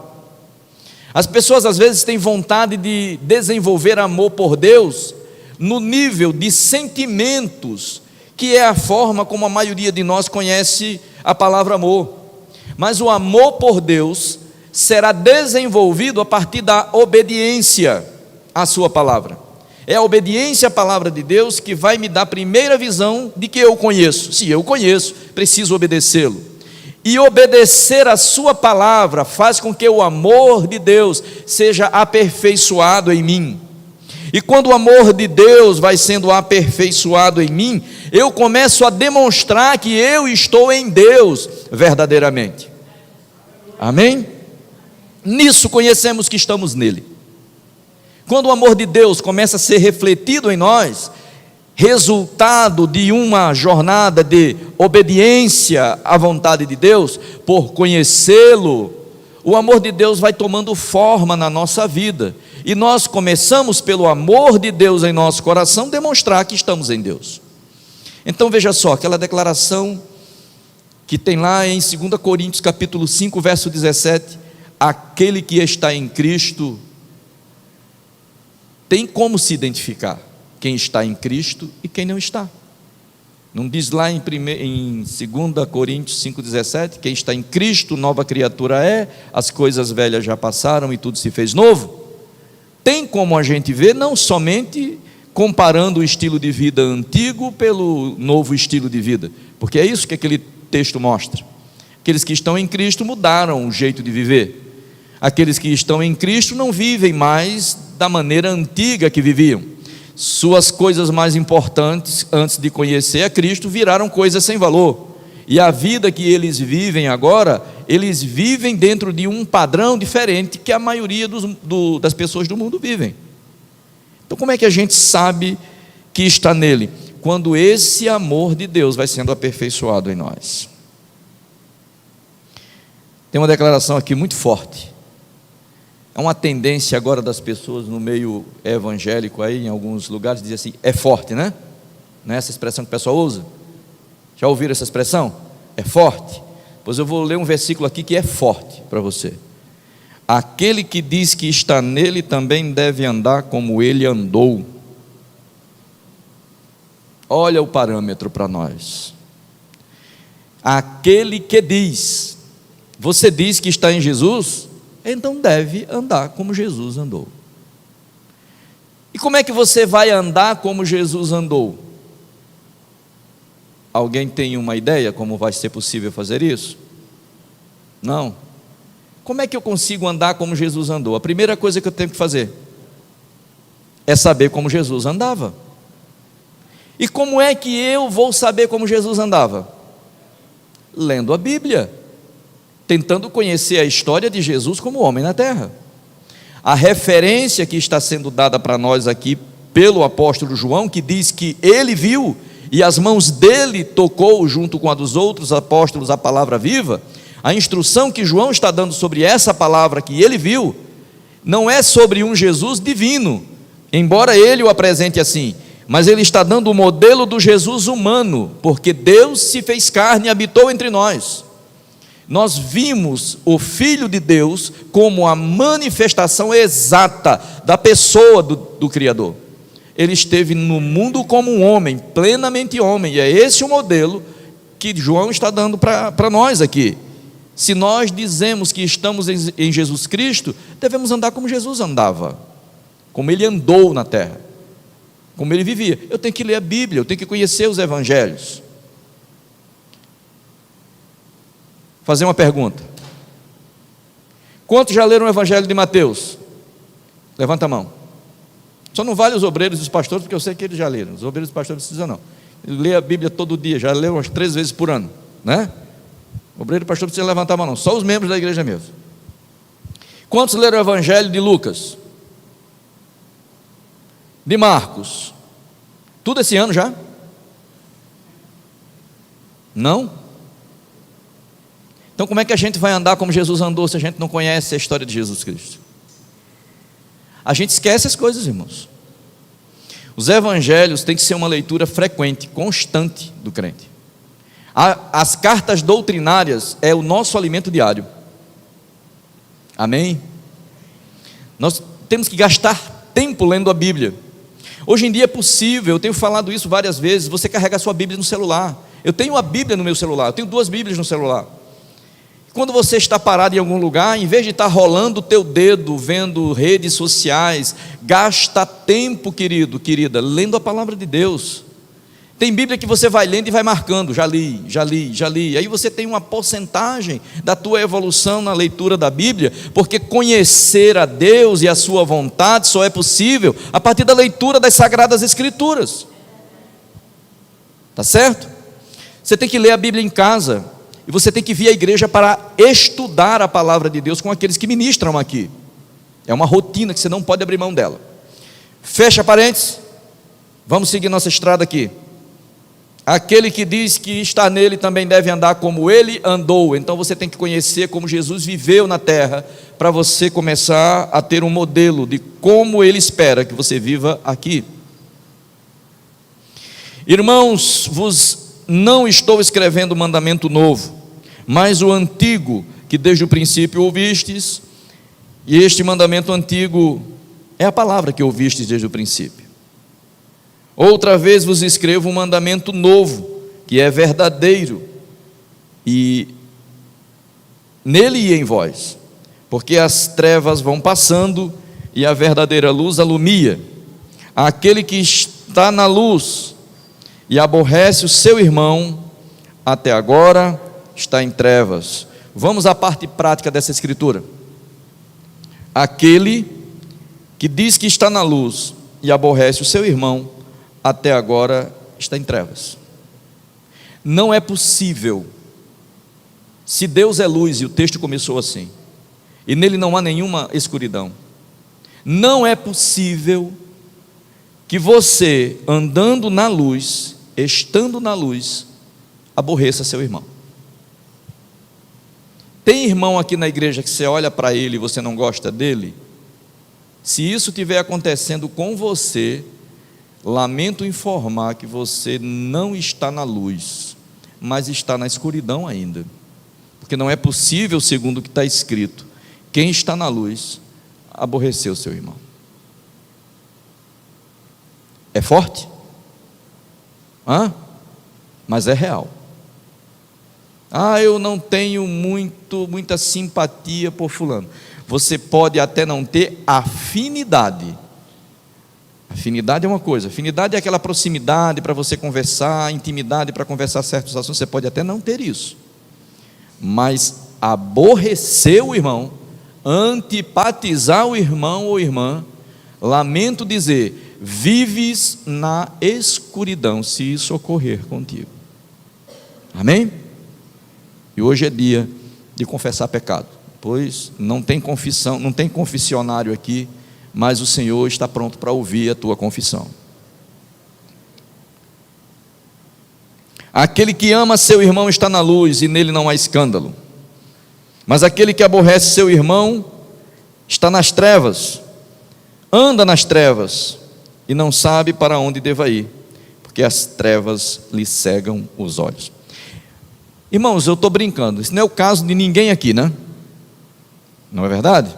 As pessoas às vezes têm vontade de desenvolver amor por Deus no nível de sentimentos, que é a forma como a maioria de nós conhece a palavra amor. Mas o amor por Deus será desenvolvido a partir da obediência à sua palavra. É a obediência à palavra de Deus que vai me dar a primeira visão de que eu conheço. Se eu conheço, preciso obedecê-lo. E obedecer a sua palavra faz com que o amor de Deus seja aperfeiçoado em mim. E quando o amor de Deus vai sendo aperfeiçoado em mim, eu começo a demonstrar que eu estou em Deus verdadeiramente. Amém? Nisso conhecemos que estamos nele. Quando o amor de Deus começa a ser refletido em nós, resultado de uma jornada de obediência à vontade de Deus, por conhecê-lo, o amor de Deus vai tomando forma na nossa vida, e nós começamos pelo amor de Deus em nosso coração, demonstrar que estamos em Deus. Então veja só, aquela declaração que tem lá em 2 Coríntios capítulo 5, verso 17, aquele que está em Cristo, tem como se identificar quem está em Cristo e quem não está. Não diz lá em 2 Coríntios 5,17, quem está em Cristo, nova criatura é, as coisas velhas já passaram e tudo se fez novo? Tem como a gente ver, não somente comparando o estilo de vida antigo pelo novo estilo de vida, porque é isso que aquele texto mostra. Aqueles que estão em Cristo mudaram o jeito de viver. Aqueles que estão em Cristo não vivem mais da maneira antiga que viviam. Suas coisas mais importantes, antes de conhecer a Cristo, viraram coisas sem valor. E a vida que eles vivem agora, eles vivem dentro de um padrão diferente que a maioria das pessoas do mundo vivem. Então como é que a gente sabe que está nele? Quando esse amor de Deus vai sendo aperfeiçoado em nós. Tem uma declaração aqui muito forte. É uma tendência agora das pessoas no meio evangélico aí, em alguns lugares, dizer assim, é forte, né? Não é essa expressão que o pessoal usa? Já ouviram essa expressão? É forte? Pois eu vou ler um versículo aqui que é forte para você. Aquele que diz que está nele também deve andar como ele andou. Olha o parâmetro para nós. Aquele que diz, você diz que está em Jesus, então deve andar como Jesus andou. E como é que você vai andar como Jesus andou? Alguém tem uma ideia como vai ser possível fazer isso? Não. Como é que eu consigo andar como Jesus andou? A primeira coisa que eu tenho que fazer é saber como Jesus andava. E como é que eu vou saber como Jesus andava? Lendo a Bíblia, tentando conhecer a história de Jesus como homem na terra. A referência que está sendo dada para nós aqui pelo apóstolo João, que diz que ele viu e as mãos dele tocou junto com a dos outros apóstolos a palavra viva. A instrução que João está dando sobre essa palavra que ele viu, não é sobre um Jesus divino, embora ele o apresente assim, mas ele está dando o modelo do Jesus humano, porque Deus se fez carne e habitou entre nós. Nós vimos o Filho de Deus como a manifestação exata da pessoa do Criador. Ele esteve no mundo como um homem, plenamente homem, e é esse o modelo que João está dando para nós aqui. Se nós dizemos que estamos em Jesus Cristo, devemos andar como Jesus andava, como ele andou na terra, como ele vivia. Eu tenho que ler a Bíblia, eu tenho que conhecer os evangelhos. Fazer uma pergunta: quantos já leram o evangelho de Mateus? Levanta a mão. Só não vale os obreiros e os pastores, porque eu sei que eles já leram. Os obreiros e os pastores não precisam não. Ele lê a Bíblia todo dia, já leu umas 3 vezes por ano, né? O obreiro e o pastor não precisa levantar a mão não, só os membros da igreja mesmo. Quantos leram o evangelho de Lucas? De Marcos? Tudo esse ano já? Não? Então como é que a gente vai andar como Jesus andou se a gente não conhece a história de Jesus Cristo? A gente esquece as coisas, irmãos. Os evangelhos têm que ser uma leitura frequente, constante do crente. As cartas doutrinárias é o nosso alimento diário. Amém? Nós temos que gastar tempo lendo a Bíblia. Hoje em dia é possível, eu tenho falado isso várias vezes, você carrega a sua Bíblia no celular. Eu tenho a Bíblia no meu celular, eu tenho 2 Bíblias no celular. Quando você está parado em algum lugar, em vez de estar rolando o teu dedo, vendo redes sociais, gasta tempo, querido, querida, lendo a palavra de Deus. Tem Bíblia que você vai lendo e vai marcando, já li. Aí você tem uma porcentagem da tua evolução na leitura da Bíblia, porque conhecer a Deus e a sua vontade só é possível a partir da leitura das Sagradas Escrituras. Tá certo? Você tem que ler a Bíblia em casa, e você tem que vir à igreja para estudar a palavra de Deus com aqueles que ministram aqui. É uma rotina que você não pode abrir mão dela. Fecha parênteses. Vamos seguir nossa estrada aqui. Aquele que diz que está nele também deve andar como ele andou. Então você tem que conhecer como Jesus viveu na terra, para você começar a ter um modelo de como ele espera que você viva aqui. Irmãos, vos não estou escrevendo mandamento novo, mas o antigo, que desde o princípio ouvistes, e este mandamento antigo é a palavra que ouvistes desde o princípio. Outra vez vos escrevo um mandamento novo, que é verdadeiro, e nele e em vós, porque as trevas vão passando, e a verdadeira luz alumia. Aquele que está na luz e aborrece o seu irmão, até agora está em trevas. Vamos à parte prática dessa escritura. Aquele que diz que está na luz e aborrece o seu irmão, até agora está em trevas. Não é possível, se Deus é luz, e o texto começou assim, e nele não há nenhuma escuridão, não é possível que você, andando na luz, estando na luz, aborreça seu irmão. Tem irmão aqui na igreja que você olha para ele e você não gosta dele? Se isso estiver acontecendo com você, lamento informar que você não está na luz, mas está na escuridão ainda, porque não é possível, segundo o que está escrito, quem está na luz aborreceu seu irmão. É forte? Mas é real. Eu não tenho muita simpatia por fulano. Você pode até não ter afinidade. Afinidade é uma coisa. Afinidade é aquela proximidade para você conversar, intimidade para conversar certos assuntos. Você pode até não ter isso. Mas aborrecer o irmão, antipatizar o irmão ou irmã, lamento dizer, vives na escuridão se isso ocorrer contigo. Amém? E hoje é dia de confessar pecado, pois não tem confissão, não tem confessionário aqui, mas o Senhor está pronto para ouvir a tua confissão. Aquele que ama seu irmão está na luz e nele não há escândalo, mas aquele que aborrece seu irmão está nas trevas, anda nas trevas e não sabe para onde deva ir, porque as trevas lhe cegam os olhos. Irmãos, eu estou brincando, isso não é o caso de ninguém aqui, né? Não é verdade?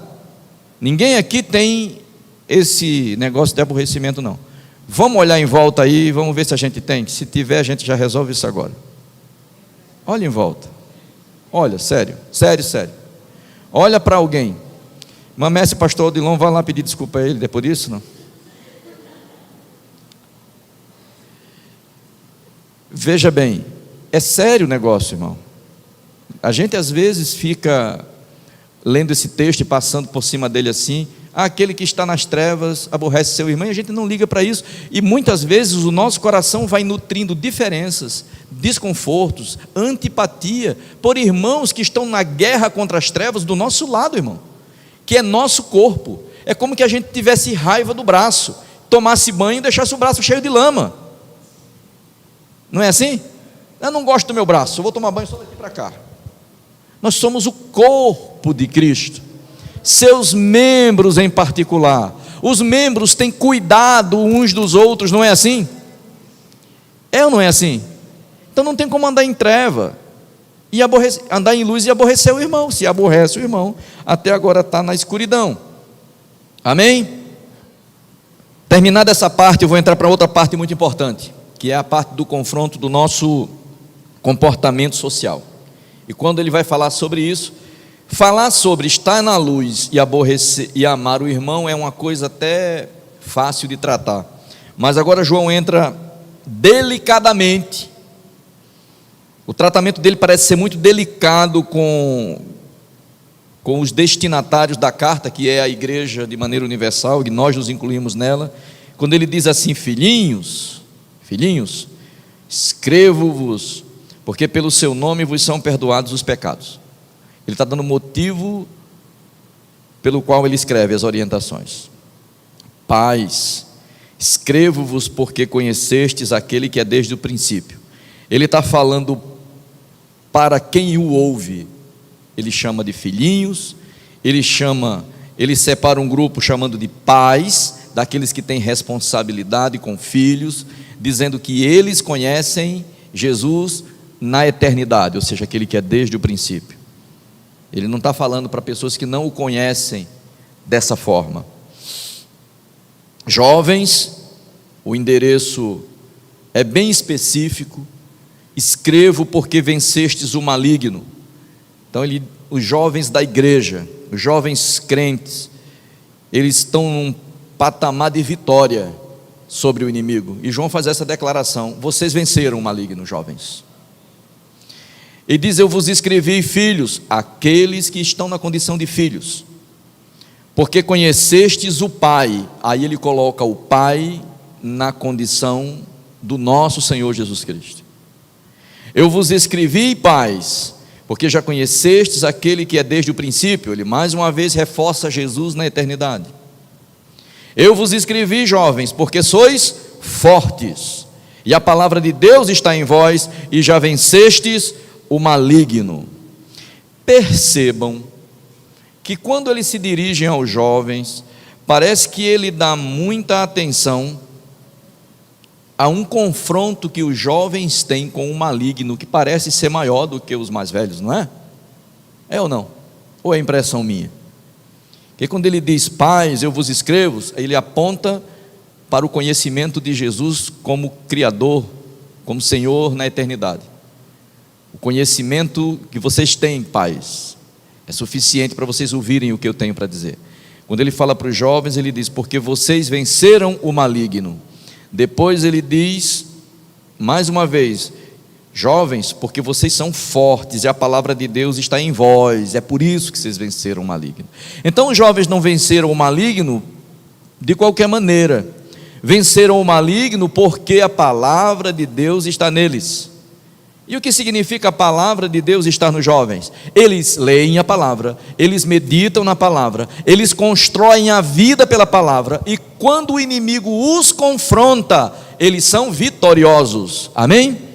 Ninguém aqui tem esse negócio de aborrecimento, não. Vamos olhar em volta aí, vamos ver se a gente tem. Se tiver, a gente já resolve isso agora. Olha em volta. Olha, sério. Olha para alguém. Mamesse, pastor Odilon, vai lá pedir desculpa a ele depois disso, não? Veja bem, é sério o negócio, irmão. A gente às vezes fica lendo esse texto e passando por cima dele assim, aquele que está nas trevas aborrece seu irmão, e a gente não liga para isso, e muitas vezes o nosso coração vai nutrindo diferenças, desconfortos, antipatia, por irmãos que estão na guerra contra as trevas do nosso lado, irmão, que é nosso corpo. É como que a gente tivesse raiva do braço, tomasse banho e deixasse o braço cheio de lama. Não é assim? Eu não gosto do meu braço, eu vou tomar banho só daqui para cá. Nós somos o corpo de Cristo, seus membros em particular. Os membros têm cuidado uns dos outros, não é assim? É ou não é assim? Então não tem como andar em treva e andar em luz e aborrecer o irmão. Se aborrece o irmão, até agora está na escuridão. Amém? Terminada essa parte, eu vou entrar para outra parte muito importante, que é a parte do confronto do nosso comportamento social. E quando ele vai falar sobre isso, falar sobre estar na luz e aborrecer e amar o irmão é uma coisa até fácil de tratar. Mas agora João entra delicadamente. O tratamento dele parece ser muito delicado com os destinatários da carta, que é a igreja de maneira universal, e nós nos incluímos nela. Quando ele diz assim: filhinhos, escrevo-vos, porque pelo seu nome vos são perdoados os pecados. Ele está dando motivo pelo qual ele escreve as orientações. Pais, escrevo-vos porque conhecestes aquele que é desde o princípio. Ele está falando para quem o ouve. Ele chama de filhinhos, ele separa um grupo chamando de pais, daqueles que têm responsabilidade com filhos, dizendo que eles conhecem Jesus na eternidade, ou seja, aquele que é desde o princípio. Ele não está falando para pessoas que não o conhecem dessa forma. Jovens, o endereço é bem específico. Escrevo porque vencestes o maligno. Então os jovens da igreja, os jovens crentes, eles estão num patamar de vitória sobre o inimigo. E João faz essa declaração: vocês venceram o maligno, jovens. E diz: eu vos escrevi, filhos, aqueles que estão na condição de filhos, porque conhecestes o Pai. Aí ele coloca o Pai na condição do nosso Senhor Jesus Cristo. Eu vos escrevi, pais, porque já conhecestes aquele que é desde o princípio. Ele mais uma vez reforça Jesus na eternidade. Eu vos escrevi, jovens, porque sois fortes, e a palavra de Deus está em vós, e já vencestes o maligno. Percebam que quando ele se dirige aos jovens, parece que ele dá muita atenção a um confronto que os jovens têm com o maligno, que parece ser maior do que os mais velhos, não é? É ou não? Ou é impressão minha? Porque quando ele diz, pais, eu vos escrevo, ele aponta para o conhecimento de Jesus como Criador, como Senhor na eternidade. O conhecimento que vocês têm, pais, é suficiente para vocês ouvirem o que eu tenho para dizer. Quando ele fala para os jovens, ele diz, porque vocês venceram o maligno. Depois ele diz, mais uma vez, jovens, porque vocês são fortes e a palavra de Deus está em vós, é por isso que vocês venceram o maligno. Então os jovens não venceram o maligno de qualquer maneira, venceram o maligno porque a palavra de Deus está neles. E o que significa a palavra de Deus estar nos jovens? Eles leem a palavra, eles meditam na palavra, eles constroem a vida pela palavra, e quando o inimigo os confronta, eles são vitoriosos, amém?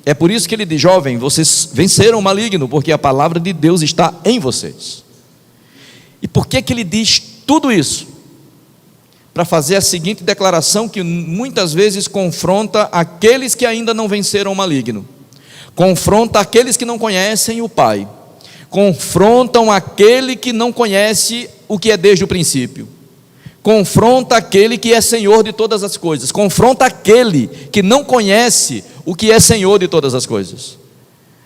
É por isso que ele diz, jovem, vocês venceram o maligno, porque a palavra de Deus está em vocês. E por que ele diz tudo isso? Para fazer a seguinte declaração que muitas vezes confronta aqueles que ainda não venceram o maligno, confronta aqueles que não conhecem o Pai, confrontam aquele que não conhece o que é desde o princípio, confronta aquele que é Senhor de todas as coisas, confronta aquele que não conhece o que é Senhor de todas as coisas.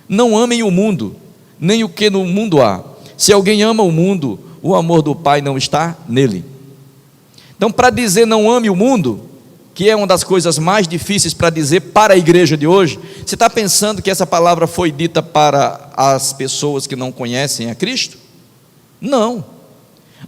Não amem o mundo, nem o que no mundo há. Se alguém ama o mundo, o amor do Pai não está nele. Então, para dizer não ame o mundo, que é uma das coisas mais difíceis para dizer para a igreja de hoje, você está pensando que essa palavra foi dita para as pessoas que não conhecem a Cristo? Não.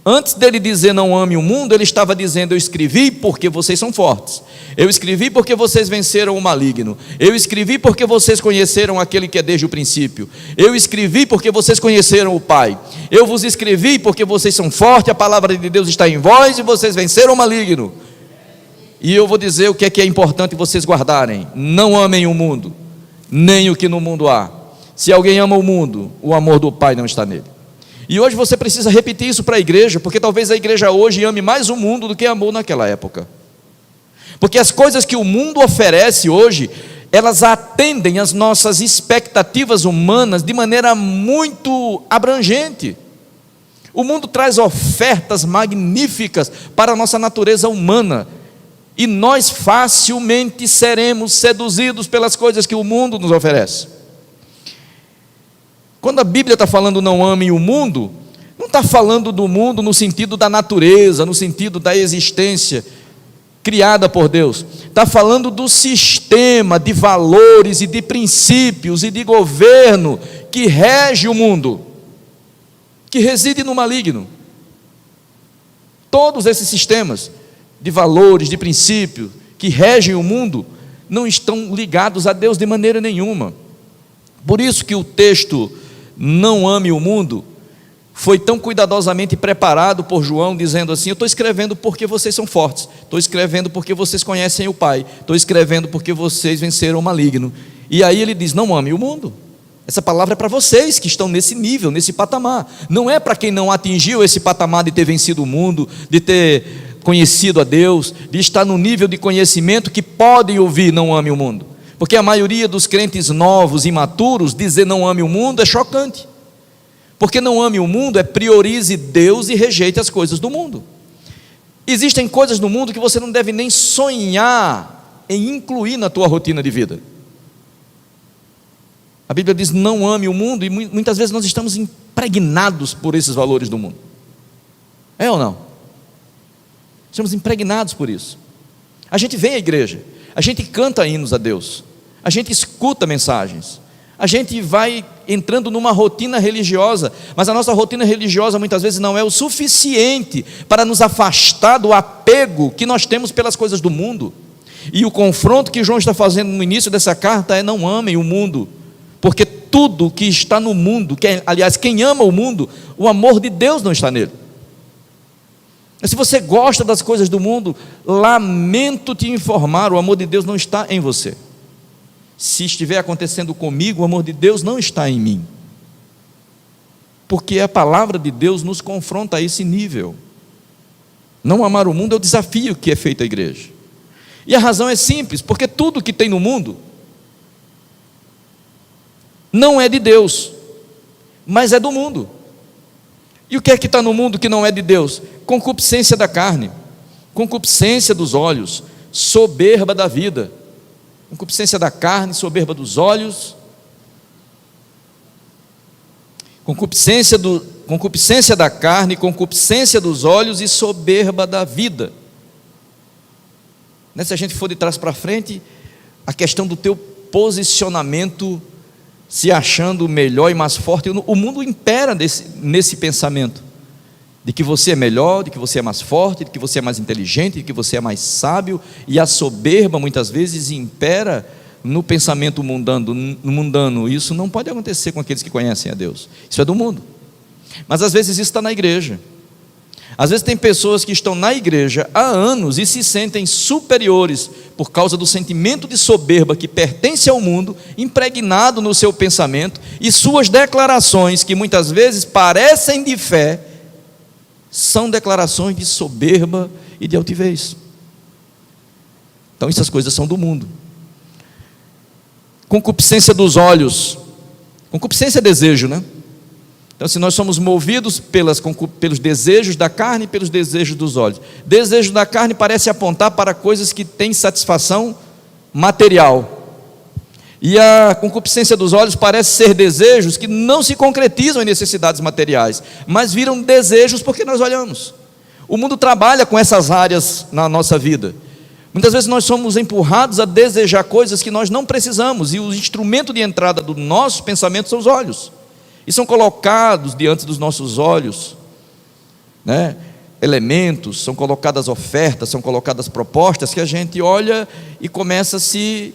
Antes dele dizer não ame o mundo, ele estava dizendo, eu escrevi porque vocês são fortes, eu escrevi porque vocês venceram o maligno, eu escrevi porque vocês conheceram aquele que é desde o princípio, eu escrevi porque vocês conheceram o Pai, eu vos escrevi porque vocês são fortes, a palavra de Deus está em vós e vocês venceram o maligno. E eu vou dizer o que é importante vocês guardarem: não amem o mundo, nem o que no mundo há. Se alguém ama o mundo, o amor do Pai não está nele. E hoje você precisa repetir isso para a igreja, porque talvez a igreja hoje ame mais o mundo do que amou naquela época. Porque as coisas que o mundo oferece hoje, elas atendem às nossas expectativas humanas de maneira muito abrangente. O mundo traz ofertas magníficas para a nossa natureza humana, e nós facilmente seremos seduzidos pelas coisas que o mundo nos oferece. Quando a Bíblia está falando não amem o mundo, não está falando do mundo no sentido da natureza, no sentido da existência criada por Deus. Está falando do sistema de valores e de princípios e de governo que rege o mundo, que reside no maligno. Todos esses sistemas de valores, de princípios que regem o mundo, não estão ligados a Deus de maneira nenhuma. Por isso que o texto não ame o mundo foi tão cuidadosamente preparado por João, dizendo assim: eu estou escrevendo porque vocês são fortes, estou escrevendo porque vocês conhecem o Pai, estou escrevendo porque vocês venceram o maligno. E aí ele diz: não ame o mundo. Essa palavra é para vocês que estão nesse nível, nesse patamar. Não é para quem não atingiu esse patamar de ter vencido o mundo, de ter conhecido a Deus, de estar no nível de conhecimento que podem ouvir não ame o mundo. Porque a maioria dos crentes novos, imaturos, dizer não ame o mundo é chocante. Porque não ame o mundo é priorize Deus e rejeite as coisas do mundo. Existem coisas no mundo que você não deve nem sonhar em incluir na tua rotina de vida. A Bíblia diz não ame o mundo, e muitas vezes nós estamos impregnados por esses valores do mundo. É ou não? Estamos impregnados por isso. A gente vem à igreja, a gente canta hinos a Deus, a gente escuta mensagens, a gente vai entrando numa rotina religiosa, mas a nossa rotina religiosa muitas vezes não é o suficiente para nos afastar do apego que nós temos pelas coisas do mundo. E o confronto que João está fazendo no início dessa carta é: não amem o mundo, porque tudo que está no mundo, aliás, quem ama o mundo, o amor de Deus não está nele. Se você gosta das coisas do mundo, lamento te informar, o amor de Deus não está em você. Se estiver acontecendo comigo, o amor de Deus não está em mim. Porque a palavra de Deus nos confronta a esse nível. Não amar o mundo é o desafio que é feito à igreja. E a razão é simples: porque tudo que tem no mundo não é de Deus, mas é do mundo. E o que é que está no mundo que não é de Deus? Concupiscência da carne, concupiscência dos olhos, soberba da vida. Concupiscência da carne, soberba dos olhos, concupiscência da carne, concupiscência dos olhos e soberba da vida. Se a gente for de trás para frente, a questão do teu posicionamento, se achando melhor e mais forte, o mundo impera nesse pensamento, de que você é melhor, de que você é mais forte, de que você é mais inteligente, de que você é mais sábio, e a soberba muitas vezes impera no pensamento mundano. Isso não pode acontecer com aqueles que conhecem a Deus, isso é do mundo. Mas às vezes isso está na igreja. Às vezes tem pessoas que estão na igreja há anos e se sentem superiores por causa do sentimento de soberba que pertence ao mundo, impregnado no seu pensamento, e suas declarações, que muitas vezes parecem de fé, são declarações de soberba e de altivez. Então essas coisas são do mundo. Concupiscência dos olhos. Concupiscência é desejo, né? Então, se nós somos movidos pelos desejos da carne e pelos desejos dos olhos. Desejo da carne parece apontar para coisas que têm satisfação material. E a concupiscência dos olhos parece ser desejos que não se concretizam em necessidades materiais, mas viram desejos porque nós olhamos. O mundo trabalha com essas áreas na nossa vida. Muitas vezes nós somos empurrados a desejar coisas que nós não precisamos, e o instrumento de entrada do nosso pensamento são os olhos. E são colocados diante dos nossos olhos, né, elementos, são colocadas ofertas, são colocadas propostas que a gente olha e começa a se,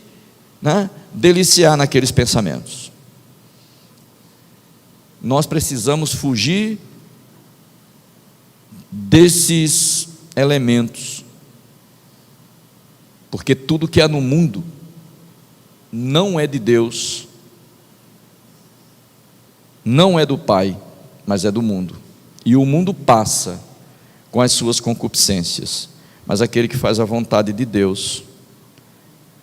né, deliciar naqueles pensamentos. Nós precisamos fugir desses elementos, porque tudo que há no mundo não é de Deus, não é do Pai, mas é do mundo. E o mundo passa com as suas concupiscências, mas aquele que faz a vontade de Deus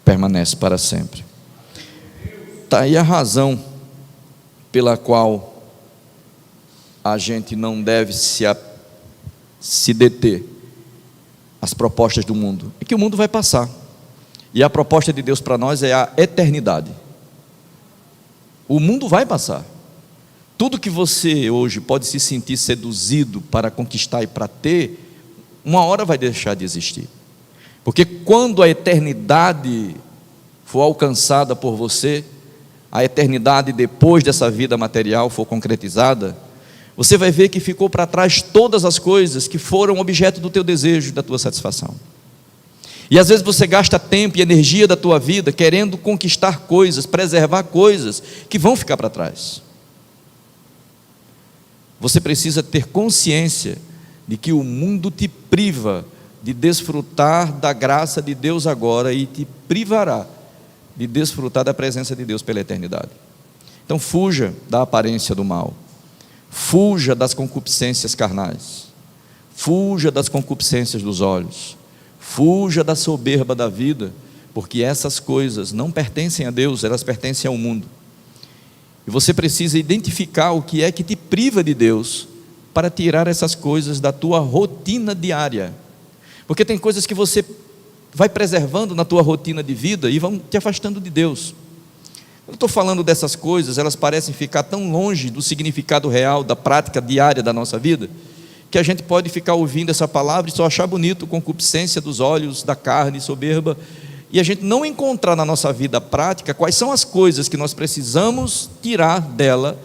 permanece para sempre. Está aí a razão pela qual a gente não deve se deter às propostas do mundo. É que o mundo vai passar, e a proposta de Deus para nós é a eternidade. O mundo vai passar. Tudo que você hoje pode se sentir seduzido para conquistar e para ter, uma hora vai deixar de existir. Porque quando a eternidade for alcançada por você, a eternidade depois dessa vida material for concretizada, você vai ver que ficou para trás todas as coisas que foram objeto do teu desejo, da tua satisfação. E às vezes você gasta tempo e energia da tua vida querendo conquistar coisas, preservar coisas que vão ficar para trás. Você precisa ter consciência de que o mundo te priva de desfrutar da graça de Deus agora e te privará de desfrutar da presença de Deus pela eternidade. Então fuja da aparência do mal, fuja das concupiscências carnais, fuja das concupiscências dos olhos, fuja da soberba da vida, porque essas coisas não pertencem a Deus, elas pertencem ao mundo. E você precisa identificar o que é que te priva de Deus, para tirar essas coisas da tua rotina diária. Porque tem coisas que você vai preservando na tua rotina de vida e vão te afastando de Deus. Eu estou falando dessas coisas, elas parecem ficar tão longe do significado real, da prática diária da nossa vida, que a gente pode ficar ouvindo essa palavra e só achar bonito, concupiscência dos olhos, da carne, soberba, e a gente não encontrar na nossa vida prática quais são as coisas que nós precisamos tirar dela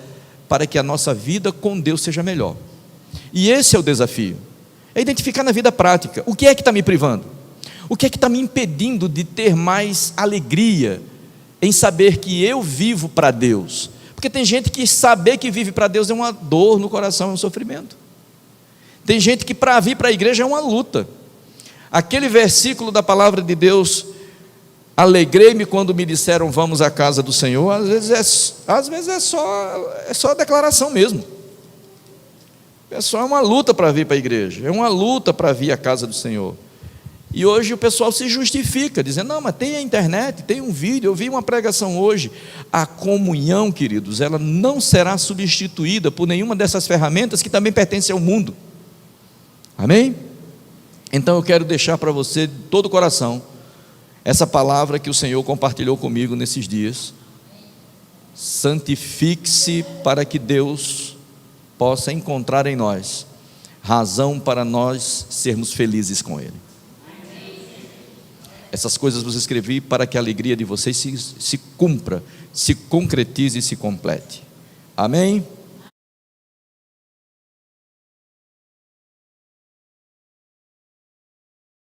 para que a nossa vida com Deus seja melhor. E esse é o desafio, é identificar na vida prática, o que é que está me privando? O que é que está me impedindo de ter mais alegria em saber que eu vivo para Deus? Porque tem gente que saber que vive para Deus é uma dor no coração, é um sofrimento. Tem gente que para vir para a igreja é uma luta. Aquele versículo da palavra de Deus, alegrei-me quando me disseram vamos à casa do Senhor, às vezes é só declaração mesmo. É só uma luta para vir para a igreja, é uma luta para vir à casa do Senhor. E hoje o pessoal se justifica, dizendo: não, mas tem a internet, tem um vídeo, eu vi uma pregação hoje. A comunhão, queridos, ela não será substituída por nenhuma dessas ferramentas que também pertencem ao mundo. Amém? Então eu quero deixar para você de todo o coração essa palavra que o Senhor compartilhou comigo nesses dias. Santifique-se para que Deus possa encontrar em nós razão para nós sermos felizes com Ele. Essas coisas vos escrevi para que a alegria de vocês se cumpra, se concretize e se complete. Amém?